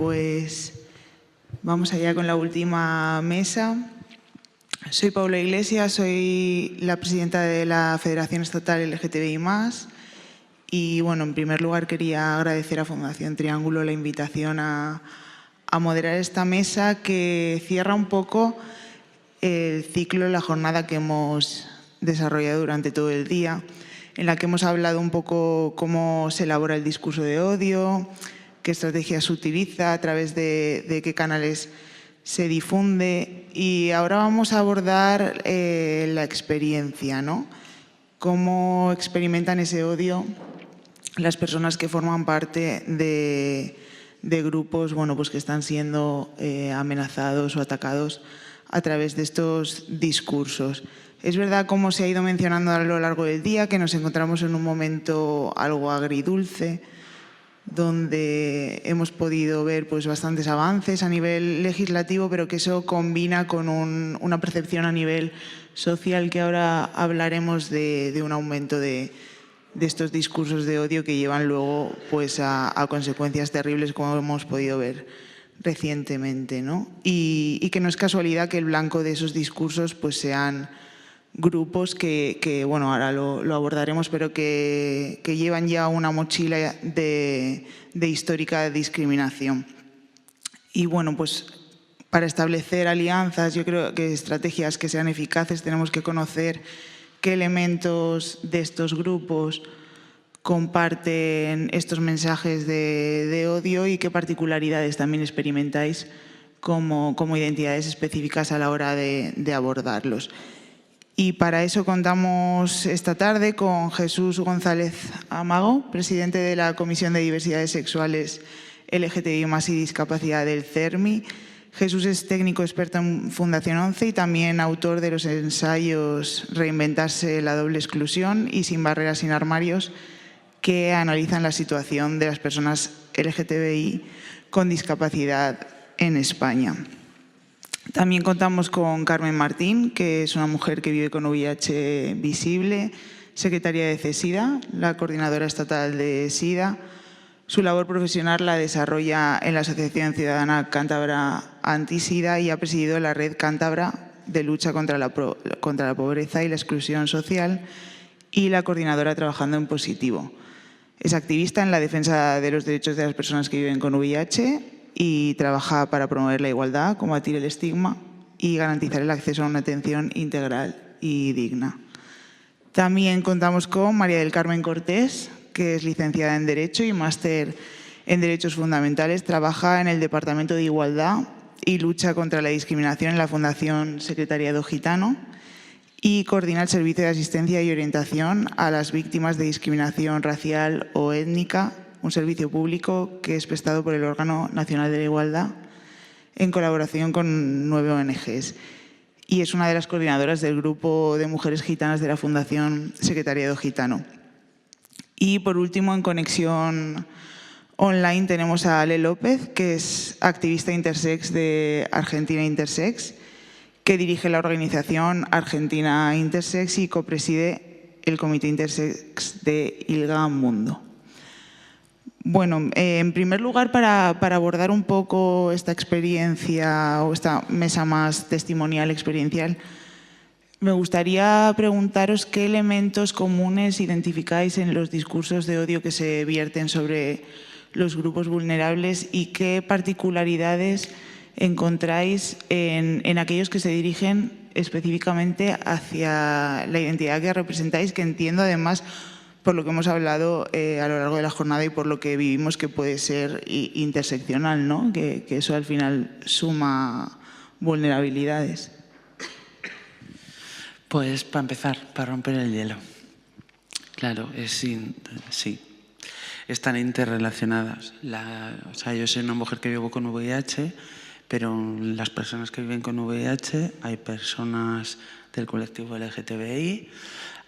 Pues vamos allá con la última mesa. Soy Paula Iglesias, soy la presidenta de la Federación Estatal LGTBI+. Y bueno, en primer lugar quería agradecer a Fundación Triángulo la invitación a moderar esta mesa que cierra un poco el ciclo, la jornada que hemos desarrollado durante todo el día, en la que hemos hablado un poco cómo se elabora el discurso de odio, qué estrategias se utiliza, a través de qué canales se difunde. Y ahora vamos a abordar la experiencia, ¿no? Cómo experimentan ese odio las personas que forman parte de grupos, bueno, pues que están siendo amenazados o atacados a través de estos discursos. Es verdad, como se ha ido mencionando a lo largo del día, que nos encontramos en un momento algo agridulce, donde hemos podido ver pues, bastantes avances a nivel legislativo, pero que eso combina con una percepción a nivel social, que ahora hablaremos de un aumento de estos discursos de odio que llevan luego pues, a consecuencias terribles, como hemos podido ver recientemente, ¿no? Y que no es casualidad que el blanco de esos discursos pues, sean grupos que bueno, ahora lo abordaremos, pero que llevan ya una mochila de histórica discriminación. Y bueno, pues para establecer alianzas, yo creo que estrategias que sean eficaces, tenemos que conocer qué elementos de estos grupos comparten estos mensajes de odio y qué particularidades también experimentáis como identidades específicas a la hora de abordarlos. Y para eso contamos esta tarde con Jesús González Amago, presidente de la Comisión de Diversidades Sexuales, LGTBI+ y Discapacidad del CERMI. Jesús es técnico experto en Fundación 11 y también autor de los ensayos Reinventarse, la doble exclusión y Sin barreras, sin armarios, que analizan la situación de las personas LGTBI con discapacidad en España. También contamos con Carmen Martín, que es una mujer que vive con VIH visible, secretaria de CESIDA, la coordinadora estatal de SIDA. Su labor profesional la desarrolla en la Asociación Ciudadana Cántabra Antisida y ha presidido la Red Cántabra de lucha contra la pobreza y la exclusión social y la coordinadora Trabajando en Positivo. Es activista en la defensa de los derechos de las personas que viven con VIH y trabaja para promover la igualdad, combatir el estigma y garantizar el acceso a una atención integral y digna. También contamos con María del Carmen Cortés, que es licenciada en Derecho y máster en Derechos Fundamentales. Trabaja en el Departamento de Igualdad y lucha contra la discriminación en la Fundación Secretariado Gitano y coordina el servicio de asistencia y orientación a las víctimas de discriminación racial o étnica, un servicio público que es prestado por el Órgano Nacional de la Igualdad en colaboración con 9 ONGs. Y es una de las coordinadoras del Grupo de Mujeres Gitanas de la Fundación Secretariado Gitano. Y por último, en conexión online tenemos a Ale López, que es activista intersex de Argentina Intersex, que dirige la organización Argentina Intersex y copreside el Comité Intersex de ILGA Mundo. Bueno, en primer lugar, para abordar un poco esta experiencia o esta mesa más testimonial, experiencial, me gustaría preguntaros qué elementos comunes identificáis en los discursos de odio que se vierten sobre los grupos vulnerables y qué particularidades encontráis en aquellos que se dirigen específicamente hacia la identidad que representáis, que entiendo además, por lo que hemos hablado a lo largo de la jornada y por lo que vivimos, que puede ser interseccional, ¿no? Que eso al final suma vulnerabilidades. Pues para empezar, para romper el hielo. Claro, sí, están interrelacionadas. O sea, yo soy una mujer que vivo con VIH, pero las personas que viven con VIH, hay personas del colectivo LGTBI,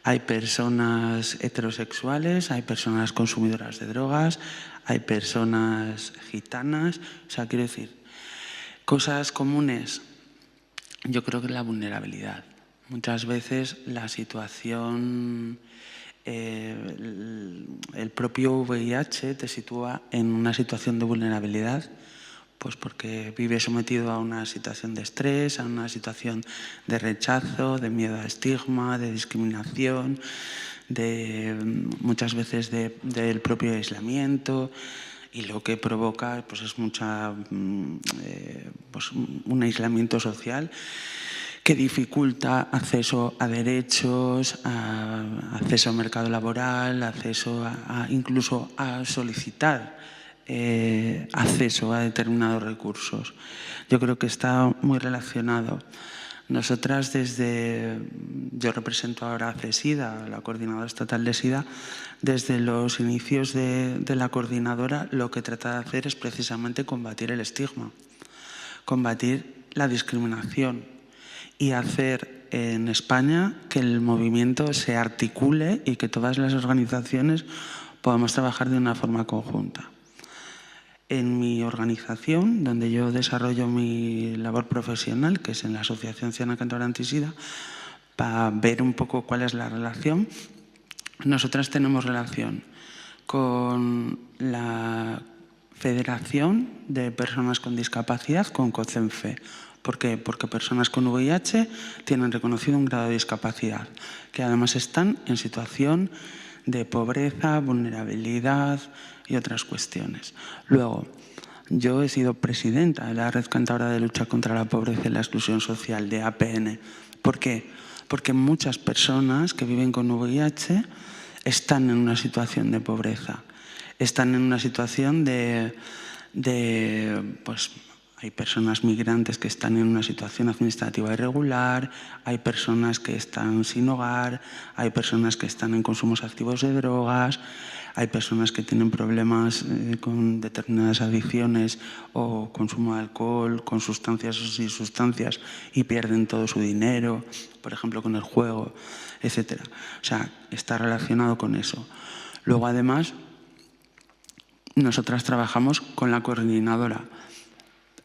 hay personas heterosexuales, hay personas consumidoras de drogas, hay personas gitanas. O sea, quiero decir, cosas comunes, yo creo que es la vulnerabilidad. Muchas veces la situación, el propio VIH te sitúa en una situación de vulnerabilidad Pues porque vive sometido a una situación de estrés, a una situación de rechazo, de miedo a estigma, de discriminación, muchas veces del propio aislamiento, y lo que provoca pues es un aislamiento social que dificulta acceso a derechos, acceso al mercado laboral, acceso incluso a solicitar acceso a determinados recursos. Yo creo que está muy relacionado. Nosotras yo represento ahora a CESIDA, la Coordinadora Estatal de SIDA. Desde los inicios de la coordinadora lo que trata de hacer es precisamente combatir el estigma, combatir la discriminación y hacer en España que el movimiento se articule y que todas las organizaciones podamos trabajar de una forma conjunta. En mi organización, donde yo desarrollo mi labor profesional, que es en la Asociación Ciudadana Cantabria Antisida, para ver un poco cuál es la relación, nosotras tenemos relación con la Federación de Personas con Discapacidad, con COCENFE. ¿Por qué? Porque personas con VIH tienen reconocido un grado de discapacidad, que además están en situación de pobreza, vulnerabilidad y otras cuestiones. Luego, yo he sido presidenta de la Red Cántabra de Lucha contra la Pobreza y la Exclusión Social, de APN. ¿Por qué? Porque muchas personas que viven con VIH están en una situación de pobreza, están en una situación pues, hay personas migrantes que están en una situación administrativa irregular, hay personas que están sin hogar, hay personas que están en consumos activos de drogas, hay personas que tienen problemas con determinadas adicciones o consumo de alcohol, con sustancias o sin sustancias, y pierden todo su dinero, por ejemplo con el juego, etc. O sea, está relacionado con eso. Luego, además, nosotras trabajamos con la coordinadora.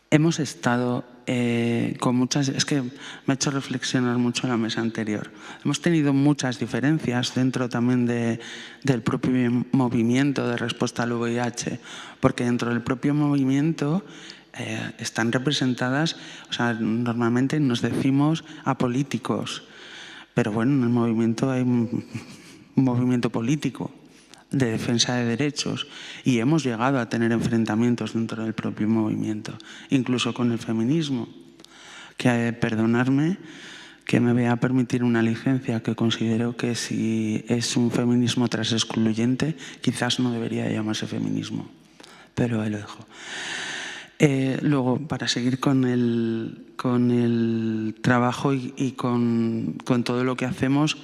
Hemos estado con muchas... Es que me ha hecho reflexionar mucho la mesa anterior. Hemos tenido muchas diferencias dentro también del propio movimiento de respuesta al VIH, porque dentro del propio movimiento están representadas, o sea, normalmente nos decimos apolíticos, pero bueno, en el movimiento hay un movimiento político de defensa de derechos, y hemos llegado a tener enfrentamientos dentro del propio movimiento, incluso con el feminismo, que perdonadme que me voy a permitir una licencia, que considero que si es un feminismo transexcluyente, quizás no debería llamarse feminismo, pero ahí lo dejo. Luego, para seguir con el trabajo y con todo lo que hacemos,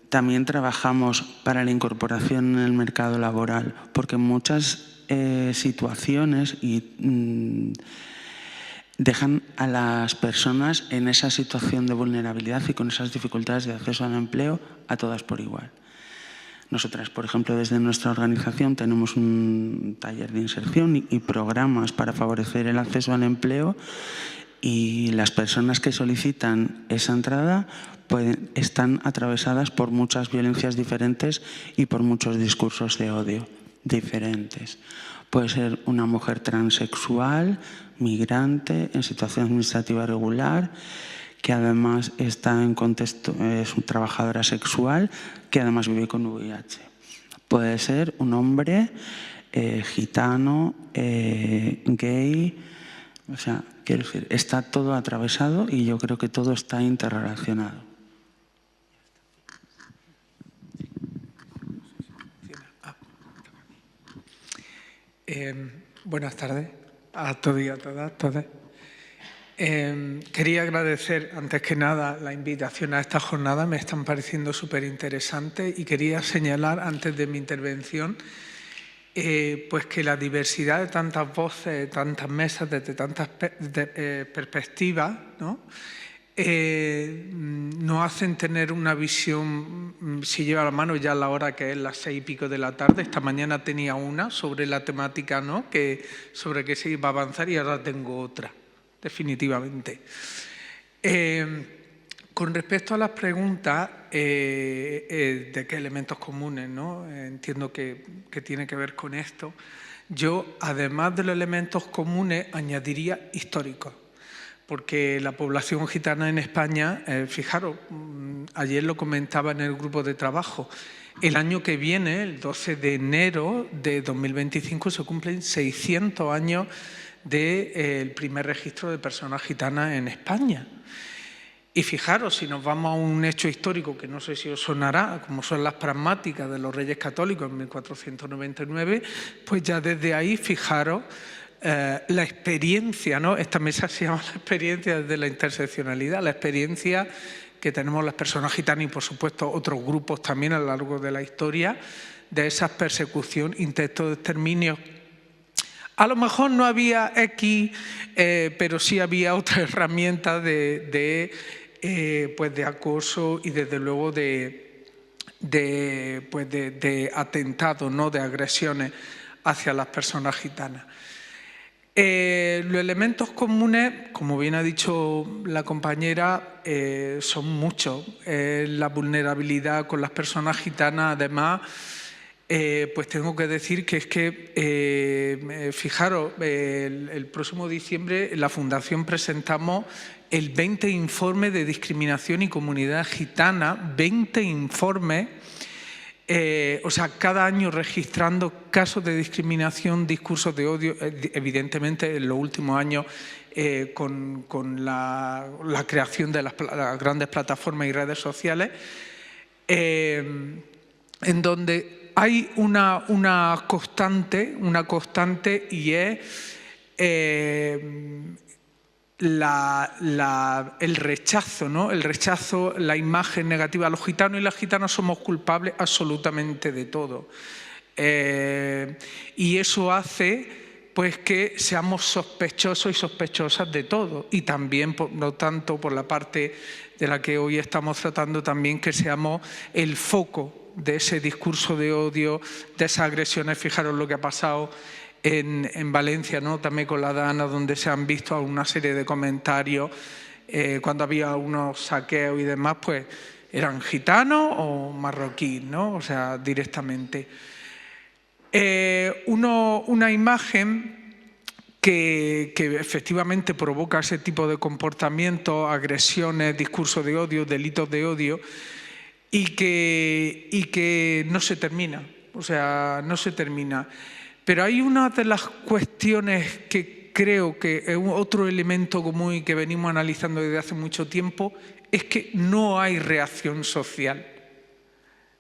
también trabajamos para la incorporación en el mercado laboral, porque en muchas situaciones dejan a las personas en esa situación de vulnerabilidad y con esas dificultades de acceso al empleo a todas por igual. Nosotras, por ejemplo, desde nuestra organización tenemos un taller de inserción y programas para favorecer el acceso al empleo, y las personas que solicitan esa entrada están atravesadas por muchas violencias diferentes y por muchos discursos de odio diferentes. Puede ser una mujer transexual, migrante, en situación administrativa irregular, que además está en contexto, es una trabajadora sexual, que además vive con VIH. Puede ser un hombre gitano, gay, o sea, quiero decir, está todo atravesado y yo creo que todo está interrelacionado. Buenas tardes a todos y a todas. Quería agradecer, antes que nada, la invitación a esta jornada. Me están pareciendo súper interesantes, y quería señalar, antes de mi intervención, pues que la diversidad de tantas voces, de tantas mesas, desde tantas perspectivas, ¿no? Nos hacen tener una visión, si lleva la mano ya a la hora que es las 6:00 de la tarde. Esta mañana tenía una sobre la temática, ¿no?, sobre qué se iba a avanzar, y ahora tengo otra, definitivamente. Con respecto a las preguntas de qué elementos comunes, ¿no?, entiendo que tiene que ver con esto. Yo, además de los elementos comunes, añadiría históricos. Porque la población gitana en España, fijaros, ayer lo comentaba en el grupo de trabajo, el año que viene, el 12 de enero de 2025, se cumplen 600 años del primer registro de personas gitanas en España. Y fijaros, si nos vamos a un hecho histórico que no sé si os sonará, como son las pragmáticas de los Reyes Católicos en 1499, pues ya desde ahí, fijaros, la experiencia, ¿no? Esta mesa se llama la experiencia de la interseccionalidad, la experiencia que tenemos las personas gitanas y, por supuesto, otros grupos también a lo largo de la historia de esa persecución, intento de exterminio. A lo mejor no había X, pero sí había otra herramienta de acoso y, desde luego, de atentados, ¿no? De agresiones hacia las personas gitanas. Los elementos comunes, como bien ha dicho la compañera, son muchos. La vulnerabilidad con las personas gitanas, además, pues tengo que decir que es que, fijaros, el próximo diciembre en la Fundación presentamos el 20 informe de discriminación y comunidad gitana, 20 informes. O sea, cada año registrando casos de discriminación, discursos de odio, evidentemente en los últimos años con la creación de las grandes plataformas y redes sociales, en donde hay una constante y es el rechazo, ¿no? El rechazo, la imagen negativa. Los gitanos y las gitanas somos culpables absolutamente de todo. Y eso hace pues que seamos sospechosos y sospechosas de todo. Y también, por lo tanto, por la parte de la que hoy estamos tratando, también que seamos el foco de ese discurso de odio, de esas agresiones. Fijaros lo que ha pasado en Valencia, ¿no? También con la Dana, donde se han visto una serie de comentarios cuando había unos saqueos y demás, pues eran gitanos o marroquíes, ¿no? O sea, directamente. Una imagen que efectivamente provoca ese tipo de comportamientos, agresiones, discursos de odio, delitos de odio, y que no se termina, o sea, no se termina. Pero hay una de las cuestiones que creo que es otro elemento común y que venimos analizando desde hace mucho tiempo, es que no hay reacción social.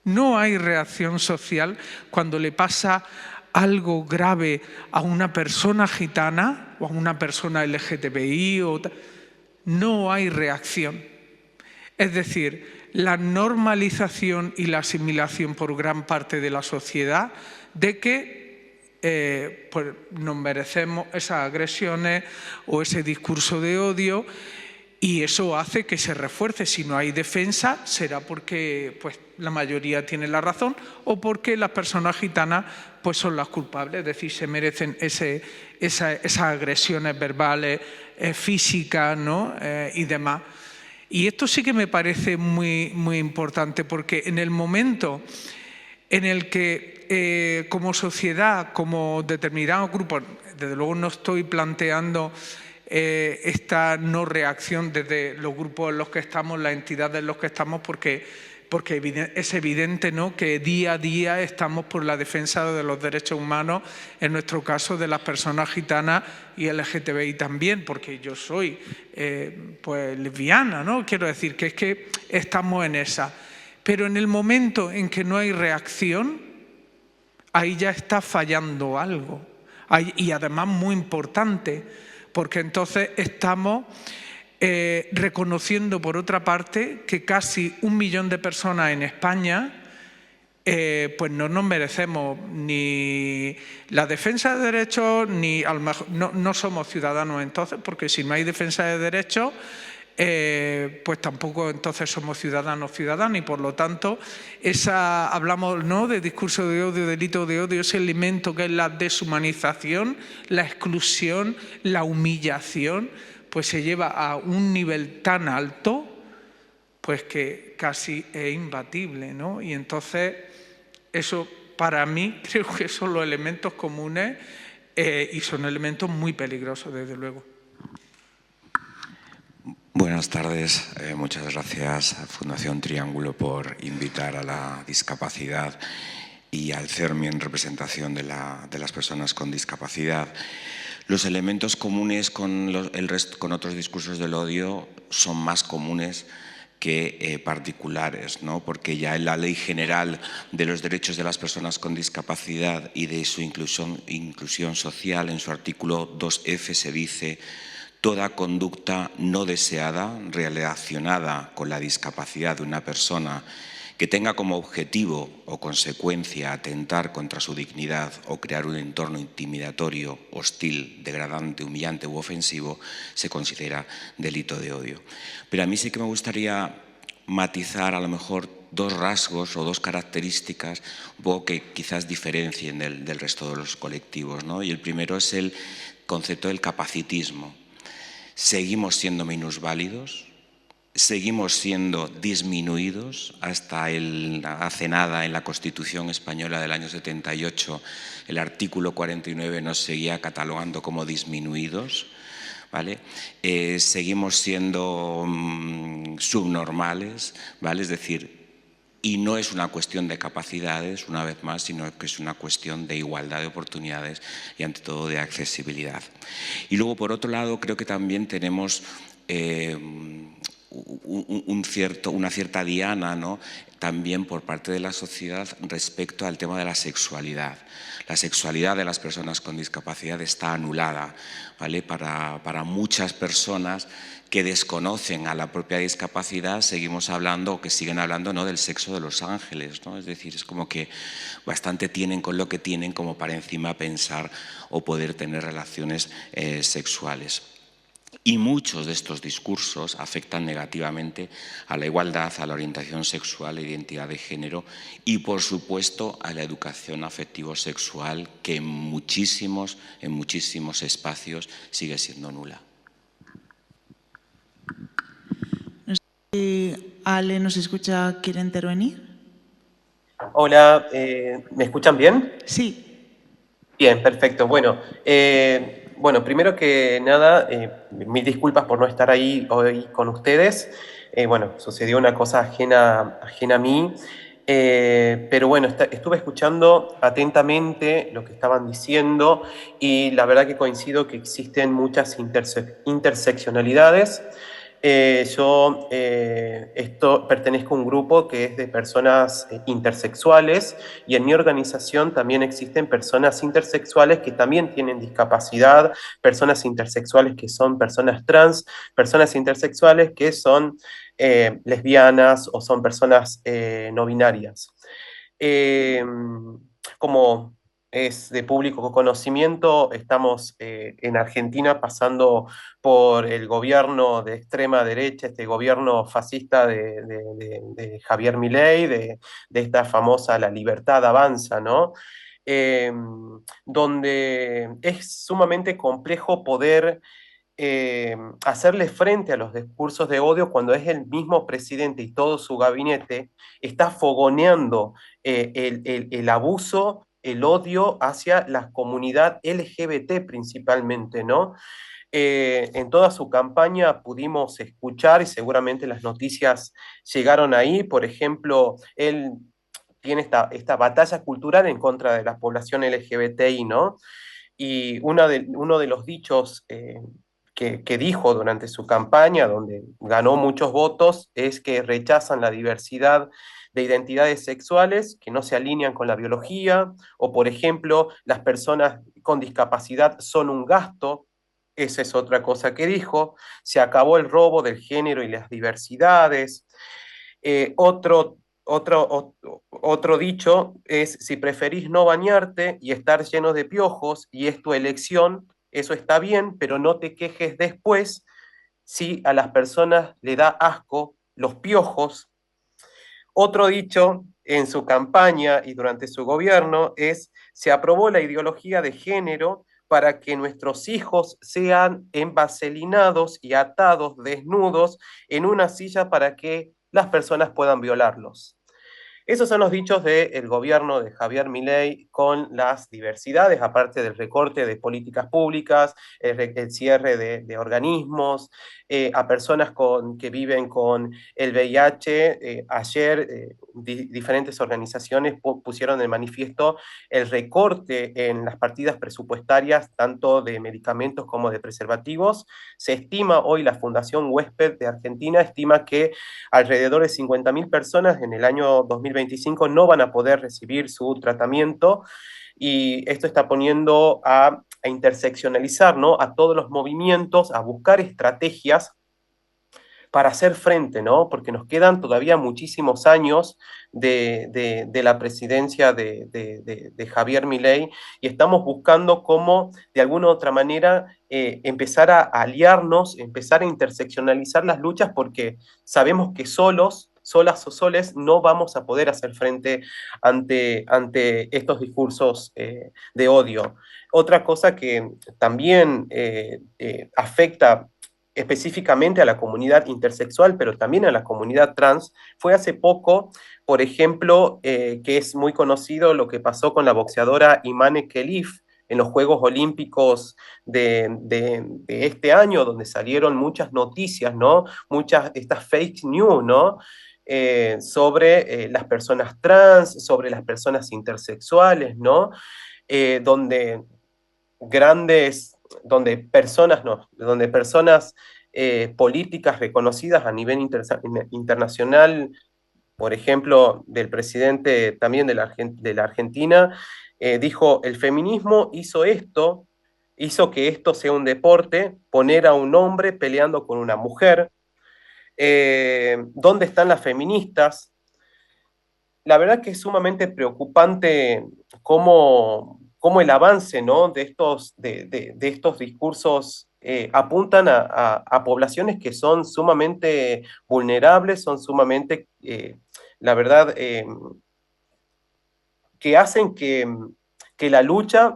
No hay reacción social cuando le pasa algo grave a una persona gitana o a una persona LGTBI. No hay reacción. Es decir, la normalización y la asimilación por gran parte de la sociedad de que pues nos merecemos esas agresiones o ese discurso de odio, y eso hace que se refuerce. Si no hay defensa, será porque pues, la mayoría tiene la razón o porque las personas gitanas pues, son las culpables, es decir, se merecen esas agresiones verbales, físicas, ¿no? Y demás. Y esto sí que me parece muy, muy importante, porque en el momento en el que como sociedad, como determinados grupos, desde luego no estoy planteando esta no reacción desde los grupos en los que estamos, las entidades en los que estamos, porque es evidente, ¿no?, que día a día estamos por la defensa de los derechos humanos, en nuestro caso de las personas gitanas y LGTBI también, porque yo soy pues lesbiana, ¿no? Quiero decir que es que estamos en esa. Pero en el momento en que no hay reacción, ahí ya está fallando algo. Y además muy importante, porque entonces estamos reconociendo, por otra parte, que casi 1 millón de personas en España pues no nos merecemos ni la defensa de derechos, ni a lo mejor no somos ciudadanos entonces, porque si no hay defensa de derechos, pues tampoco entonces somos ciudadanos, y por lo tanto hablamos, ¿no?, de discurso de odio, delito de odio, ese elemento que es la deshumanización, la exclusión, la humillación, pues se lleva a un nivel tan alto pues que casi es imbatible, ¿no? Y entonces eso para mí creo que son los elementos comunes y son elementos muy peligrosos, desde luego. Buenas tardes. Muchas gracias a Fundación Triángulo por invitar a la discapacidad y al CERMI en representación de las personas con discapacidad. Los elementos comunes con otros discursos del odio son más comunes que particulares, ¿no? Porque ya en la Ley General de los Derechos de las Personas con Discapacidad y de su inclusión social, en su artículo 2F se dice: toda conducta no deseada relacionada con la discapacidad de una persona que tenga como objetivo o consecuencia atentar contra su dignidad o crear un entorno intimidatorio, hostil, degradante, humillante u ofensivo, se considera delito de odio. Pero a mí sí que me gustaría matizar a lo mejor dos rasgos o dos características un poco que quizás diferencien del resto de los colectivos, ¿no? Y el primero es el concepto del capacitismo. Seguimos siendo minusválidos, seguimos siendo disminuidos. Hasta hace nada, en la Constitución española del año 78, el artículo 49 nos seguía catalogando como disminuidos, ¿vale? Seguimos siendo subnormales, ¿vale? Es decir, y no es una cuestión de capacidades, una vez más, sino que es una cuestión de igualdad de oportunidades y, ante todo, de accesibilidad. Y luego, por otro lado, creo que también tenemos una cierta diana, ¿no?, también por parte de la sociedad respecto al tema de la sexualidad. La sexualidad de las personas con discapacidad está anulada, ¿vale? Para muchas personas que desconocen a la propia discapacidad, seguimos hablando, o que siguen hablando, ¿no?, del sexo de los ángeles, ¿no? Es decir, es como que bastante tienen con lo que tienen como para encima pensar o poder tener relaciones sexuales. Y muchos de estos discursos afectan negativamente a la igualdad, a la orientación sexual, a la identidad de género y, por supuesto, a la educación afectivo-sexual, que en muchísimos espacios sigue siendo nula. No sé si Ale nos escucha, ¿quiere intervenir? Hola, ¿me escuchan bien? Sí. Bien, perfecto. Bueno, primero que nada, mis disculpas por no estar ahí hoy con ustedes. Bueno, sucedió una cosa ajena a mí, pero bueno, estuve escuchando atentamente lo que estaban diciendo y la verdad que coincido que existen muchas interseccionalidades. Yo pertenezco a un grupo que es de personas intersexuales y en mi organización también existen personas intersexuales que también tienen discapacidad, personas intersexuales que son personas trans, personas intersexuales que son lesbianas o son personas no binarias. Como es de público conocimiento, estamos en Argentina pasando por el gobierno de extrema derecha, este gobierno fascista de Javier Milei, de esta famosa La Libertad Avanza, ¿no? Donde es sumamente complejo poder hacerle frente a los discursos de odio cuando es el mismo presidente y todo su gabinete está fogoneando el abuso, el odio hacia la comunidad LGBT principalmente, ¿no? En toda su campaña pudimos escuchar, y seguramente las noticias llegaron ahí, por ejemplo, él tiene esta batalla cultural en contra de la población LGBTI, ¿no? Y uno de los dichos que dijo durante su campaña, donde ganó muchos votos, es que rechazan la diversidad de identidades sexuales que no se alinean con la biología, o por ejemplo, las personas con discapacidad son un gasto. Esa es otra cosa que dijo. Se acabó el robo del género y las diversidades. Otro dicho es: si preferís no bañarte y estar lleno de piojos y es tu elección, eso está bien, pero no te quejes después si a las personas le da asco los piojos. Otro dicho en su campaña y durante su gobierno es: se aprobó la ideología de género para que nuestros hijos sean envaselinados y atados desnudos en una silla para que las personas puedan violarlos. Esos son los dichos del gobierno de Javier Milei con las diversidades, aparte del recorte de políticas públicas, el cierre de organismos, a personas que viven con el VIH. Ayer diferentes organizaciones pusieron en manifiesto el recorte en las partidas presupuestarias, tanto de medicamentos como de preservativos. Se estima hoy, la Fundación Huésped de Argentina estima que alrededor de 50.000 personas en el año 2025 no van a poder recibir su tratamiento, y esto está poniendo a interseccionalizar, ¿no?, a todos los movimientos, a buscar estrategias para hacer frente, ¿no? Porque nos quedan todavía muchísimos años de la presidencia de Javier Milei, y estamos buscando cómo, de alguna u otra manera, empezar a aliarnos, empezar a interseccionalizar las luchas, porque sabemos que solas o soles, no vamos a poder hacer frente ante estos discursos de odio. Otra cosa que también afecta específicamente a la comunidad intersexual, pero también a la comunidad trans, fue hace poco, por ejemplo, que es muy conocido lo que pasó con la boxeadora Imane Khelif en los Juegos Olímpicos de este año, donde salieron muchas noticias, ¿no? Muchas estas fake news, ¿no? Sobre las personas trans, sobre las personas intersexuales, ¿no? Donde personas políticas reconocidas a nivel internacional, por ejemplo, del presidente también de la Argentina, dijo: el feminismo hizo que esto sea un deporte, poner a un hombre peleando con una mujer. ¿Dónde están las feministas? La verdad que es sumamente preocupante cómo el avance, ¿no?, de estos discursos apuntan a poblaciones que son sumamente vulnerables, son sumamente, la verdad, que hacen que la lucha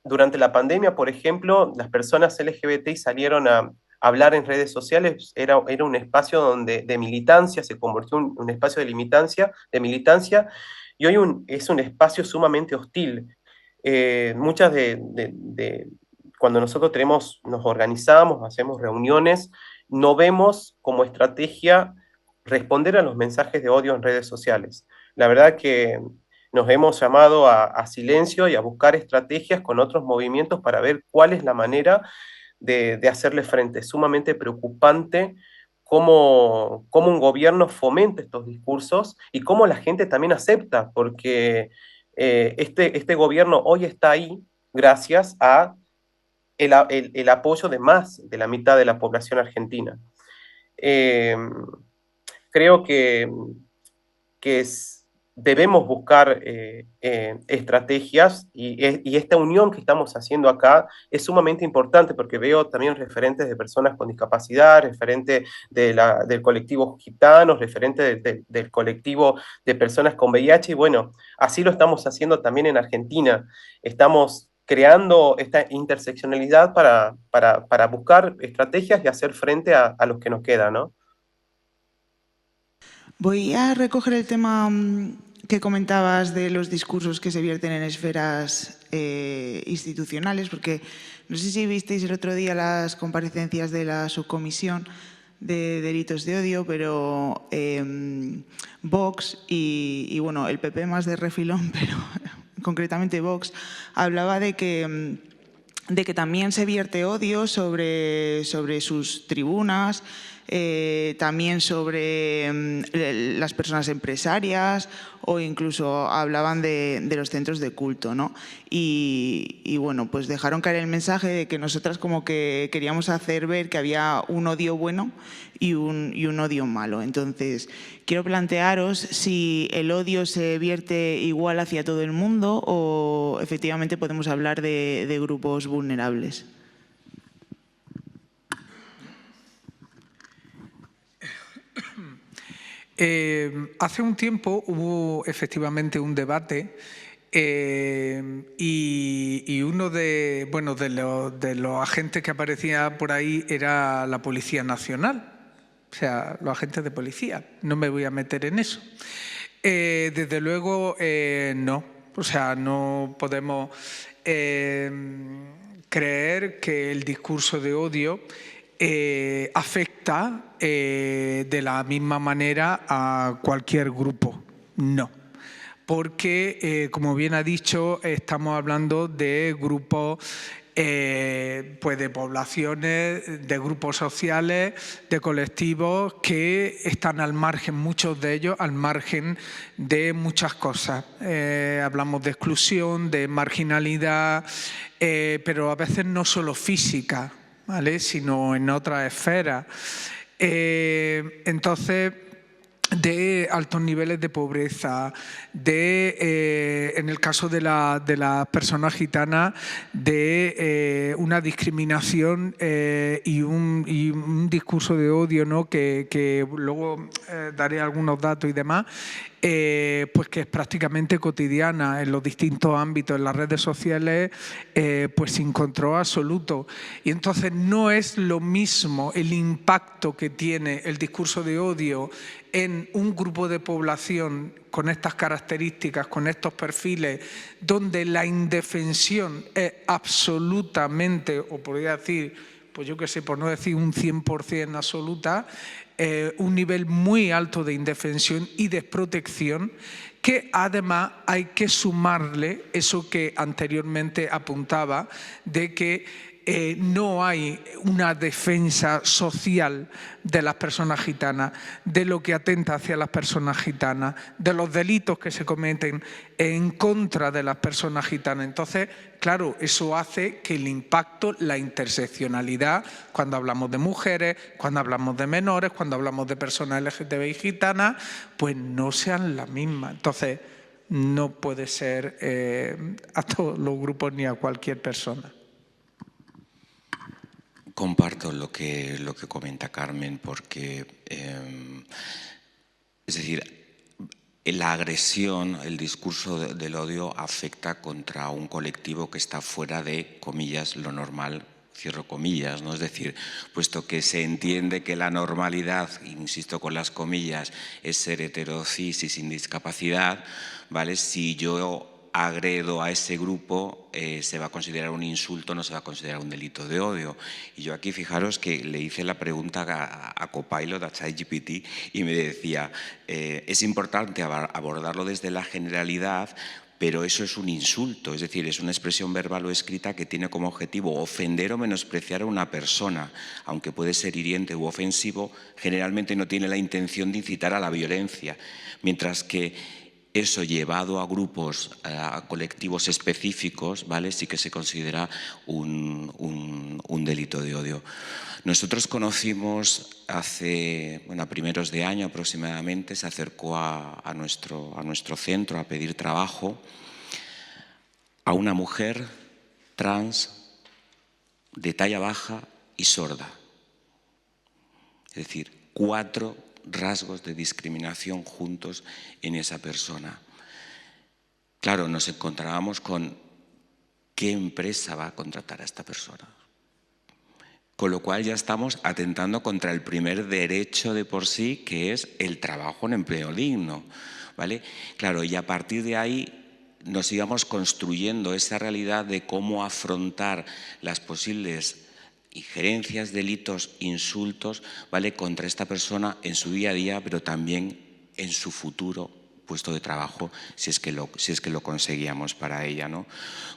durante la pandemia, por ejemplo, las personas LGBTI salieron a hablar en redes sociales. Era un espacio de militancia, se convirtió en un espacio de militancia, y hoy es un espacio sumamente hostil. Cuando nosotros nos organizamos, hacemos reuniones, no vemos como estrategia responder a los mensajes de odio en redes sociales. La verdad que nos hemos llamado a silencio y a buscar estrategias con otros movimientos para ver cuál es la manera de hacerle frente. Es sumamente preocupante cómo un gobierno fomenta estos discursos y cómo la gente también acepta, porque este gobierno hoy está ahí gracias a el apoyo de más de la mitad de la población argentina. Creo que debemos buscar estrategias, y esta unión que estamos haciendo acá es sumamente importante, porque veo también referentes de personas con discapacidad, referentes del colectivo gitanos, referentes del colectivo de personas con VIH, y bueno, así lo estamos haciendo también en Argentina. Estamos creando esta interseccionalidad para buscar estrategias y hacer frente a los que nos queda, ¿no? Voy a recoger el tema que comentabas de los discursos que se vierten en esferas institucionales, porque no sé si visteis el otro día las comparecencias de la subcomisión de delitos de odio, pero Vox y bueno, el PP más de refilón, pero concretamente Vox, hablaba de que también se vierte odio sobre sus tribunas, también sobre las personas empresarias, o incluso hablaban de los centros de culto, ¿no? Y bueno, pues dejaron caer el mensaje de que nosotras como que queríamos hacer ver que había un odio bueno y un odio malo. Entonces, quiero plantearos si el odio se vierte igual hacia todo el mundo o efectivamente podemos hablar de grupos vulnerables. Hace un tiempo hubo efectivamente un debate y uno de los agentes que aparecía por ahí era la Policía Nacional, o sea, los agentes de policía. No me voy a meter en eso. Desde luego, no. O sea, no podemos creer que el discurso de odio afecta de la misma manera a cualquier grupo. No. Porque, como bien ha dicho, estamos hablando de grupos, pues de poblaciones, de grupos sociales, de colectivos que están al margen, muchos de ellos al margen de muchas cosas. Hablamos de exclusión, de marginalidad, pero a veces no solo física, ¿vale?, sino en otras esferas. Entonces, de altos niveles de pobreza, en el caso de las personas gitanas, de una discriminación y un discurso de odio, ¿no?, que luego daré algunos datos y demás, pues que es prácticamente cotidiana en los distintos ámbitos, en las redes sociales, pues sin control absoluto. Y entonces no es lo mismo el impacto que tiene el discurso de odio en un grupo de población con estas características, con estos perfiles, donde la indefensión es absolutamente, o podría decir, pues yo qué sé, por no decir un 100% absoluta, un nivel muy alto de indefensión y desprotección, que además hay que sumarle eso que anteriormente apuntaba, de que no hay una defensa social de las personas gitanas, de lo que atenta hacia las personas gitanas, de los delitos que se cometen en contra de las personas gitanas. Entonces, claro, eso hace que el impacto, la interseccionalidad, cuando hablamos de mujeres, cuando hablamos de menores, cuando hablamos de personas LGTBI gitanas, pues no sean las mismas. Entonces, no puede ser a todos los grupos ni a cualquier persona. Comparto lo que comenta Carmen, porque, es decir, la agresión, el discurso del odio afecta contra un colectivo que está fuera de, comillas, lo normal, cierro comillas, ¿no? Es decir, puesto que se entiende que la normalidad, insisto con las comillas, es ser heterocis y sin discapacidad, ¿vale? Si yo agredo a ese grupo, se va a considerar un insulto, no se va a considerar un delito de odio. Y yo aquí, fijaros que le hice la pregunta a Copilot, a ChatGPT, y me decía, es importante abordarlo desde la generalidad, pero eso es un insulto, es decir, es una expresión verbal o escrita que tiene como objetivo ofender o menospreciar a una persona, aunque puede ser hiriente u ofensivo, generalmente no tiene la intención de incitar a la violencia, mientras que eso llevado a grupos, a colectivos específicos, ¿vale?, sí que se considera un delito de odio. Nosotros conocimos hace, bueno, a primeros de año aproximadamente, se acercó a nuestro centro a pedir trabajo a una mujer trans de talla baja y sorda. Es decir, 4 rasgos de discriminación juntos en esa persona. Claro, nos encontrábamos con ¿qué empresa va a contratar a esta persona? Con lo cual ya estamos atentando contra el primer derecho de por sí, que es el trabajo en empleo digno, ¿vale? Claro, y a partir de ahí nos íbamos construyendo esa realidad de cómo afrontar las posibles injerencias, delitos, insultos, ¿vale?, contra esta persona en su día a día, pero también en su futuro puesto de trabajo, si es que lo conseguíamos para ella, ¿no?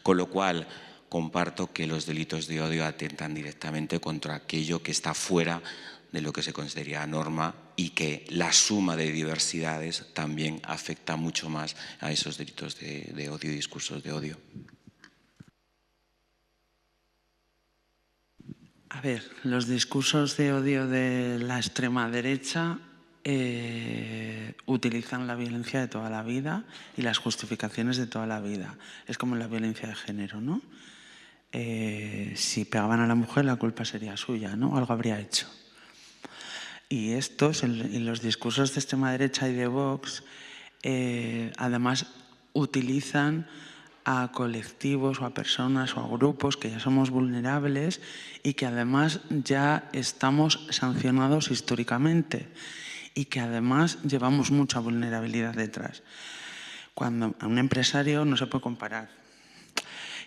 Con lo cual, comparto que los delitos de odio atentan directamente contra aquello que está fuera de lo que se consideraría norma y que la suma de diversidades también afecta mucho más a esos delitos de odio y discursos de odio. A ver, los discursos de odio de la extrema derecha utilizan la violencia de toda la vida y las justificaciones de toda la vida. Es como la violencia de género, ¿no? Si pegaban a la mujer, la culpa sería suya, ¿no? Algo habría hecho. Y estos, en los discursos de extrema derecha y de Vox, además utilizan a colectivos o a personas o a grupos que ya somos vulnerables y que además ya estamos sancionados históricamente y que además llevamos mucha vulnerabilidad detrás. Cuando a un empresario no se puede comparar.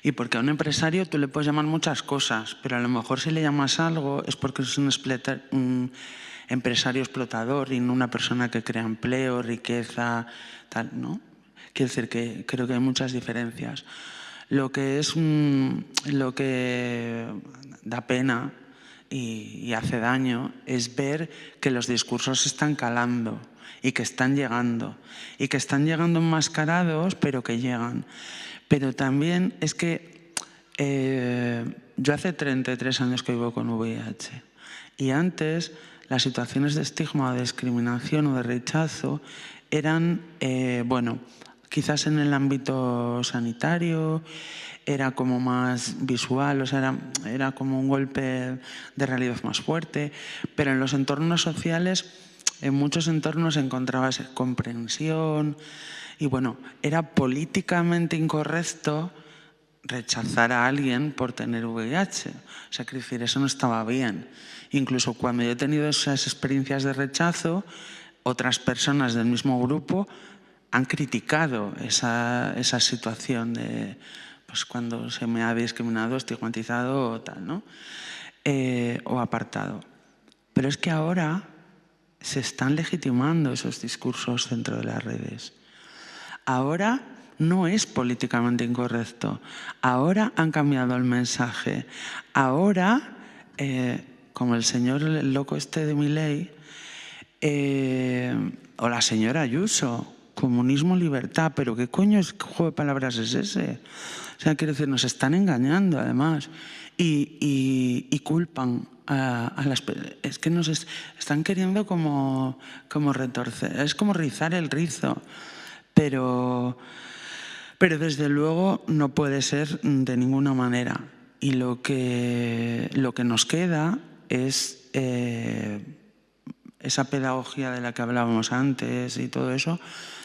Y porque a un empresario tú le puedes llamar muchas cosas, pero a lo mejor si le llamas algo es porque es un empresario explotador y no una persona que crea empleo, riqueza, tal, ¿no? Quiero decir que creo que hay muchas diferencias. Lo que da pena y hace daño es ver que los discursos están calando y que están llegando enmascarados, pero que llegan. Pero también es que yo hace 33 años que vivo con VIH y antes las situaciones de estigma o de discriminación o de rechazo eran, bueno, quizás en el ámbito sanitario era como más visual, o sea, era como un golpe de realidad más fuerte, pero en los entornos sociales, en muchos entornos encontrabas comprensión y bueno, era políticamente incorrecto rechazar a alguien por tener VIH. O sea, quiero decir, eso no estaba bien. Incluso cuando yo he tenido esas experiencias de rechazo, otras personas del mismo grupo han criticado esa situación de pues, cuando se me ha discriminado, estigmatizado o tal, ¿no? O apartado. Pero es que ahora se están legitimando esos discursos dentro de las redes. Ahora no es políticamente incorrecto. Ahora han cambiado el mensaje. Ahora, como el señor el loco este de Milei, o la señora Ayuso, comunismo, libertad, pero ¿qué coño es, qué juego de palabras es ese? O sea, quiero decir, nos están engañando además y culpan a las... Es que nos están queriendo como retorcer, es como rizar el rizo, pero desde luego no puede ser de ninguna manera. Y lo que nos queda es esa pedagogía de la que hablábamos antes y todo eso,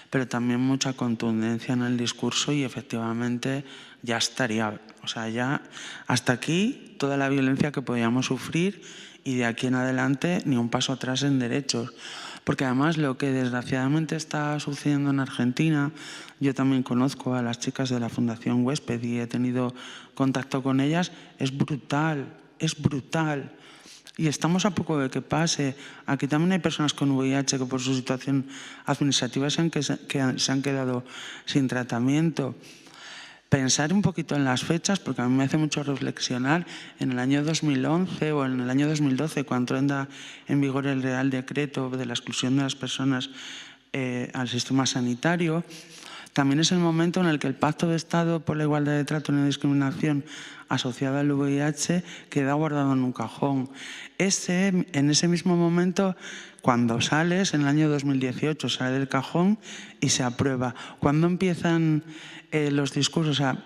pero también mucha contundencia en el discurso y efectivamente ya estaría, o sea, ya hasta aquí toda la violencia que podíamos sufrir y de aquí en adelante ni un paso atrás en derechos. Porque además lo que desgraciadamente está sucediendo en Argentina, yo también conozco a las chicas de la Fundación Huésped y he tenido contacto con ellas, es brutal, es brutal. Y estamos a poco de que pase. Aquí también hay personas con VIH que por su situación administrativa se han quedado sin tratamiento. Pensar un poquito en las fechas, porque a mí me hace mucho reflexionar, en el año 2011 o en el año 2012, cuando entra en vigor el Real Decreto de la exclusión de las personas al sistema sanitario, también es el momento en el que el Pacto de Estado por la Igualdad de Trato y la Discriminación asociada al VIH queda guardado en un cajón. En ese mismo momento, cuando sales, en el año 2018, sale del cajón y se aprueba. ¿Cuándo empiezan los discursos? O sea,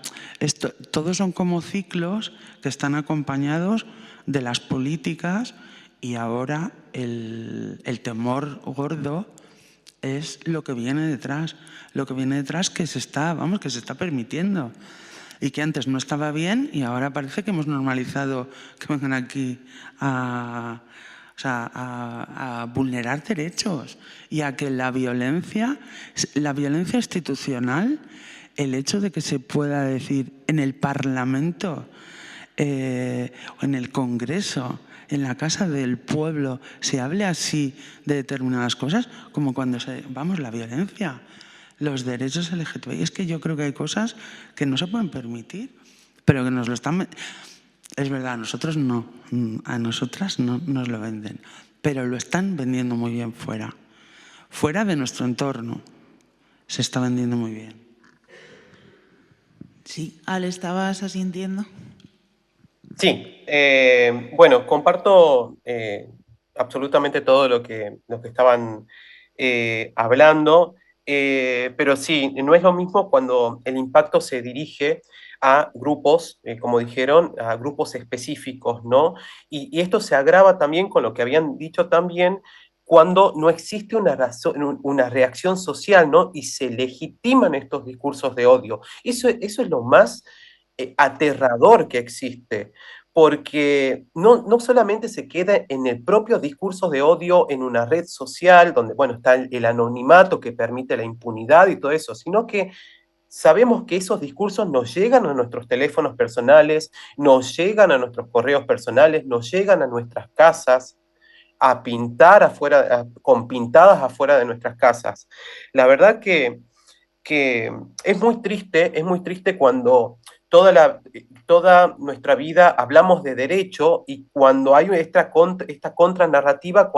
todos son como ciclos que están acompañados de las políticas y ahora el temor gordo es lo que viene detrás. Lo que viene detrás que se está permitiendo. Y que antes no estaba bien y ahora parece que hemos normalizado que vengan aquí a vulnerar derechos y a que la violencia institucional, el hecho de que se pueda decir en el Parlamento o en el Congreso, en la Casa del Pueblo, se hable así de determinadas cosas, como cuando la violencia, los derechos LGTBI. Es que yo creo que hay cosas que no se pueden permitir, pero que nos lo están... Es verdad, a nosotros no, a nosotras no nos lo venden, pero lo están vendiendo muy bien fuera. Fuera de nuestro entorno se está vendiendo muy bien. Sí, Ale, ¿estabas asintiendo? Sí, bueno, comparto absolutamente todo lo que estaban hablando, pero sí, no es lo mismo cuando el impacto se dirige a grupos, como dijeron, a grupos específicos, ¿no? Y esto se agrava también con lo que habían dicho también cuando no existe una reacción social, ¿no? Y se legitiman estos discursos de odio. Eso es lo más aterrador que existe, porque no solamente se queda en el propio discurso de odio en una red social, donde, bueno, está el anonimato que permite la impunidad y todo eso, sino que sabemos que esos discursos nos llegan a nuestros teléfonos personales, nos llegan a nuestros correos personales, nos llegan a nuestras casas, a pintar afuera, con pintadas afuera de nuestras casas. La verdad que es muy triste cuando toda nuestra vida hablamos de derecho y cuando hay esta contranarrativa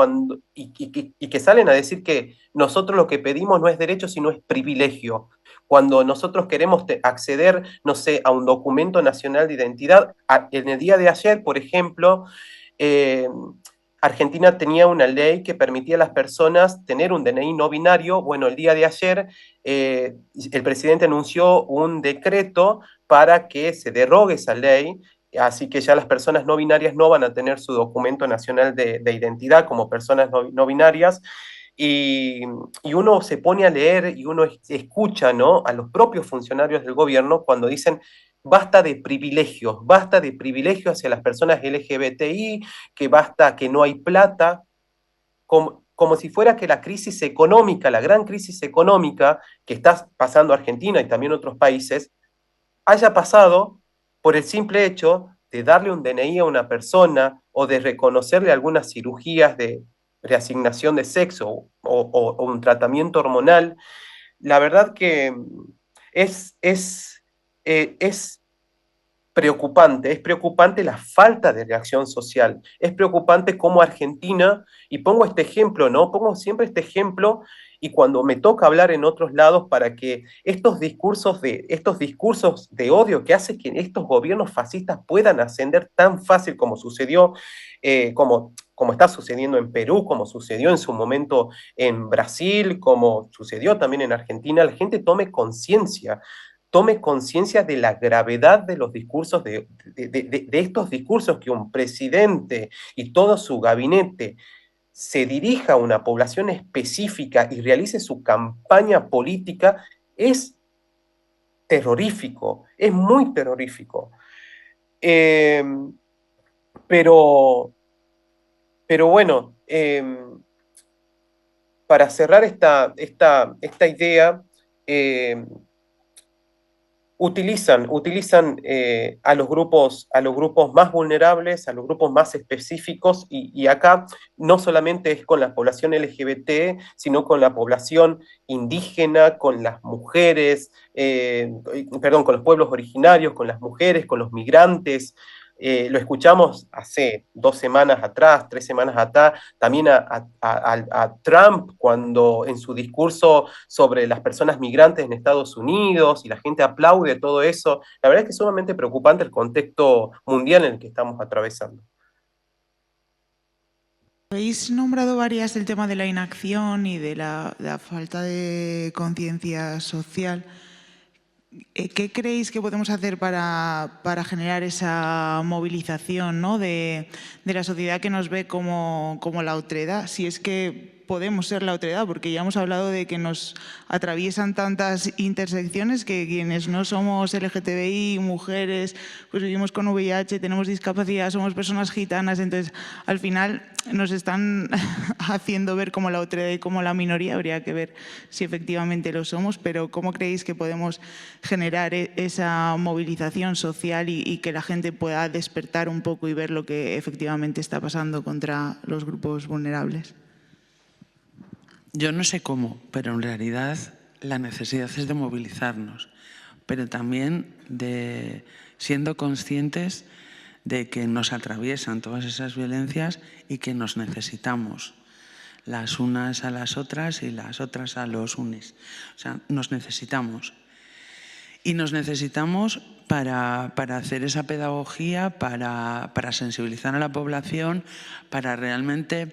y que salen a decir que nosotros lo que pedimos no es derecho, sino es privilegio. Cuando nosotros queremos acceder, no sé, a un documento nacional de identidad, en el día de ayer, por ejemplo, eh, Argentina tenía una ley que permitía a las personas tener un DNI no binario. Bueno, el día de ayer el presidente anunció un decreto para que se derogue esa ley, así que ya las personas no binarias no van a tener su documento nacional de identidad como personas no binarias. Y uno se pone a leer y uno escucha, ¿no?, a los propios funcionarios del gobierno cuando dicen basta de privilegios hacia las personas LGBTI, que basta, que no hay plata, como si fuera que la crisis económica, la gran crisis económica que está pasando Argentina y también otros países, haya pasado por el simple hecho de darle un DNI a una persona o de reconocerle algunas cirugías de reasignación de sexo o un tratamiento hormonal. La verdad que es es preocupante la falta de reacción social, es preocupante cómo Argentina, y pongo este ejemplo, ¿no? Pongo siempre este ejemplo y cuando me toca hablar en otros lados para que estos discursos de odio que hacen que estos gobiernos fascistas puedan ascender tan fácil como sucedió, como está sucediendo en Perú, como sucedió en su momento en Brasil, como sucedió también en Argentina, la gente tome conciencia de la gravedad de los discursos, de estos discursos que un presidente y todo su gabinete se dirija a una población específica y realice su campaña política, es terrorífico, es muy terrorífico. Pero bueno, para cerrar esta idea, utilizan a los grupos más vulnerables, a los grupos más específicos, y acá no solamente es con la población LGBT, sino con la población indígena, con las mujeres, perdón, con los pueblos originarios, con las mujeres, con los migrantes. Lo escuchamos hace 2 semanas atrás, 3 semanas atrás, también a Trump cuando en su discurso sobre las personas migrantes en Estados Unidos y la gente aplaude todo eso. La verdad es que es sumamente preocupante el contexto mundial en el que estamos atravesando. Habéis nombrado varias el tema de la inacción y de la falta de conciencia social. ¿Qué creéis que podemos hacer para generar esa movilización, ¿no?, de la sociedad que nos ve como la otredad? Si es que podemos ser la otredad, porque ya hemos hablado de que nos atraviesan tantas intersecciones que quienes no somos LGTBI, mujeres, pues vivimos con VIH, tenemos discapacidad, somos personas gitanas, entonces al final nos están haciendo ver como la otredad y como la minoría. Habría que ver si efectivamente lo somos, pero ¿cómo creéis que podemos generar esa movilización social y que la gente pueda despertar un poco y ver lo que efectivamente está pasando contra los grupos vulnerables? Yo no sé cómo, pero en realidad la necesidad es de movilizarnos, pero también de siendo conscientes de que nos atraviesan todas esas violencias y que nos necesitamos las unas a las otras y las otras a los unes. O sea, nos necesitamos. Y nos necesitamos para hacer esa pedagogía, para sensibilizar a la población, para realmente...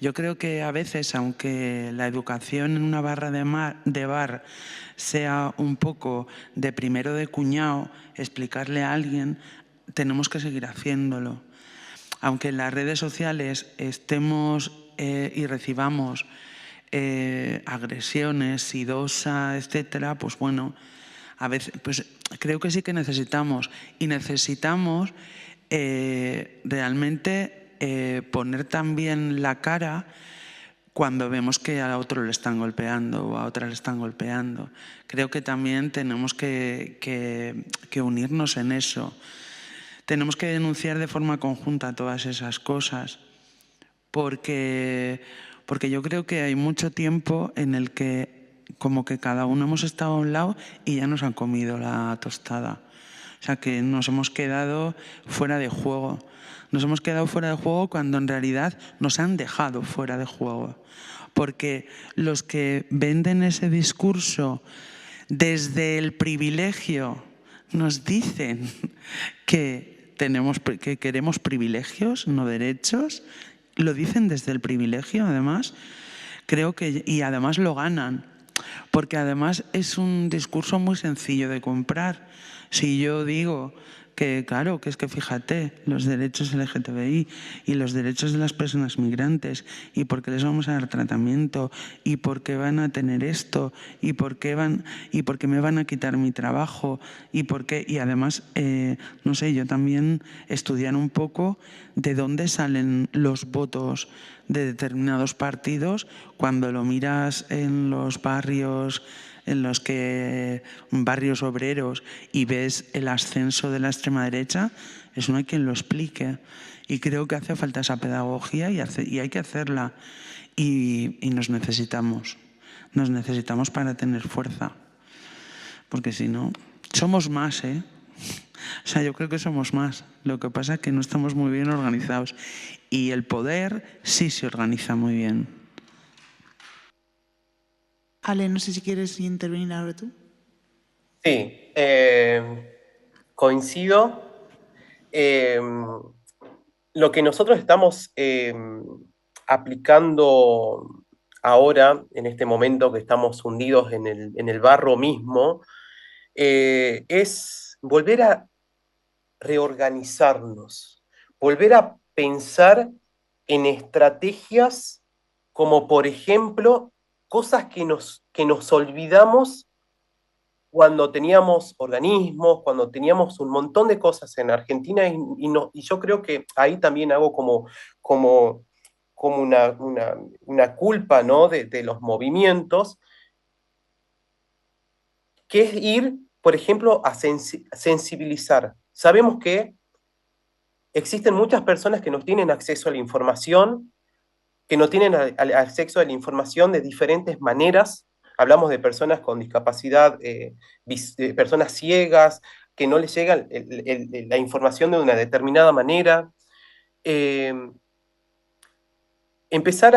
Yo creo que a veces, aunque la educación en una barra de bar sea un poco de primero de cuñado, explicarle a alguien, tenemos que seguir haciéndolo. Aunque en las redes sociales estemos y recibamos agresiones, sidosa, etcétera, pues bueno, a veces pues creo que sí que necesitamos. Y necesitamos realmente poner también la cara cuando vemos que a otro le están golpeando o a otra le están golpeando. Creo que también tenemos que unirnos en eso. Tenemos que denunciar de forma conjunta todas esas cosas, porque yo creo que hay mucho tiempo en el que como que cada uno hemos estado a un lado y ya nos han comido la tostada. O sea, que nos hemos quedado fuera de juego. Nos hemos quedado fuera de juego cuando en realidad nos han dejado fuera de juego. Porque los que venden ese discurso desde el privilegio nos dicen que queremos privilegios, no derechos. Lo dicen desde el privilegio, además. Creo que, y además lo ganan. Porque además es un discurso muy sencillo de comprar. Si yo digo que, claro, que es que fíjate, los derechos LGTBI y los derechos de las personas migrantes, y por qué les vamos a dar tratamiento, y por qué van a tener esto, y por qué me van a quitar mi trabajo, y además, no sé, yo también estudiar un poco de dónde salen los votos de determinados partidos cuando lo miras en los barrios barrios obreros y ves el ascenso de la extrema derecha, eso no hay quien lo explique. Y creo que hace falta esa pedagogía y hay que hacerla. Y nos necesitamos para tener fuerza. Porque si no, somos más, ¿eh? O sea, yo creo que somos más. Lo que pasa es que no estamos muy bien organizados. Y el poder sí se organiza muy bien. Ale, no sé si quieres intervenir ahora tú. Sí, coincido. Lo que nosotros estamos aplicando ahora, en este momento que estamos hundidos en el barro mismo, es volver a reorganizarnos, volver a pensar en estrategias como, por ejemplo, cosas que nos olvidamos cuando teníamos organismos, cuando teníamos un montón de cosas en Argentina, y yo creo que ahí también hago como una culpa, ¿no?, de los movimientos, que es ir, por ejemplo, a sensibilizar. Sabemos que existen muchas personas que no tienen acceso a la información, que no tienen acceso a la información de diferentes maneras. Hablamos de personas con discapacidad, personas ciegas, que no les llega la información de una determinada manera. Empezar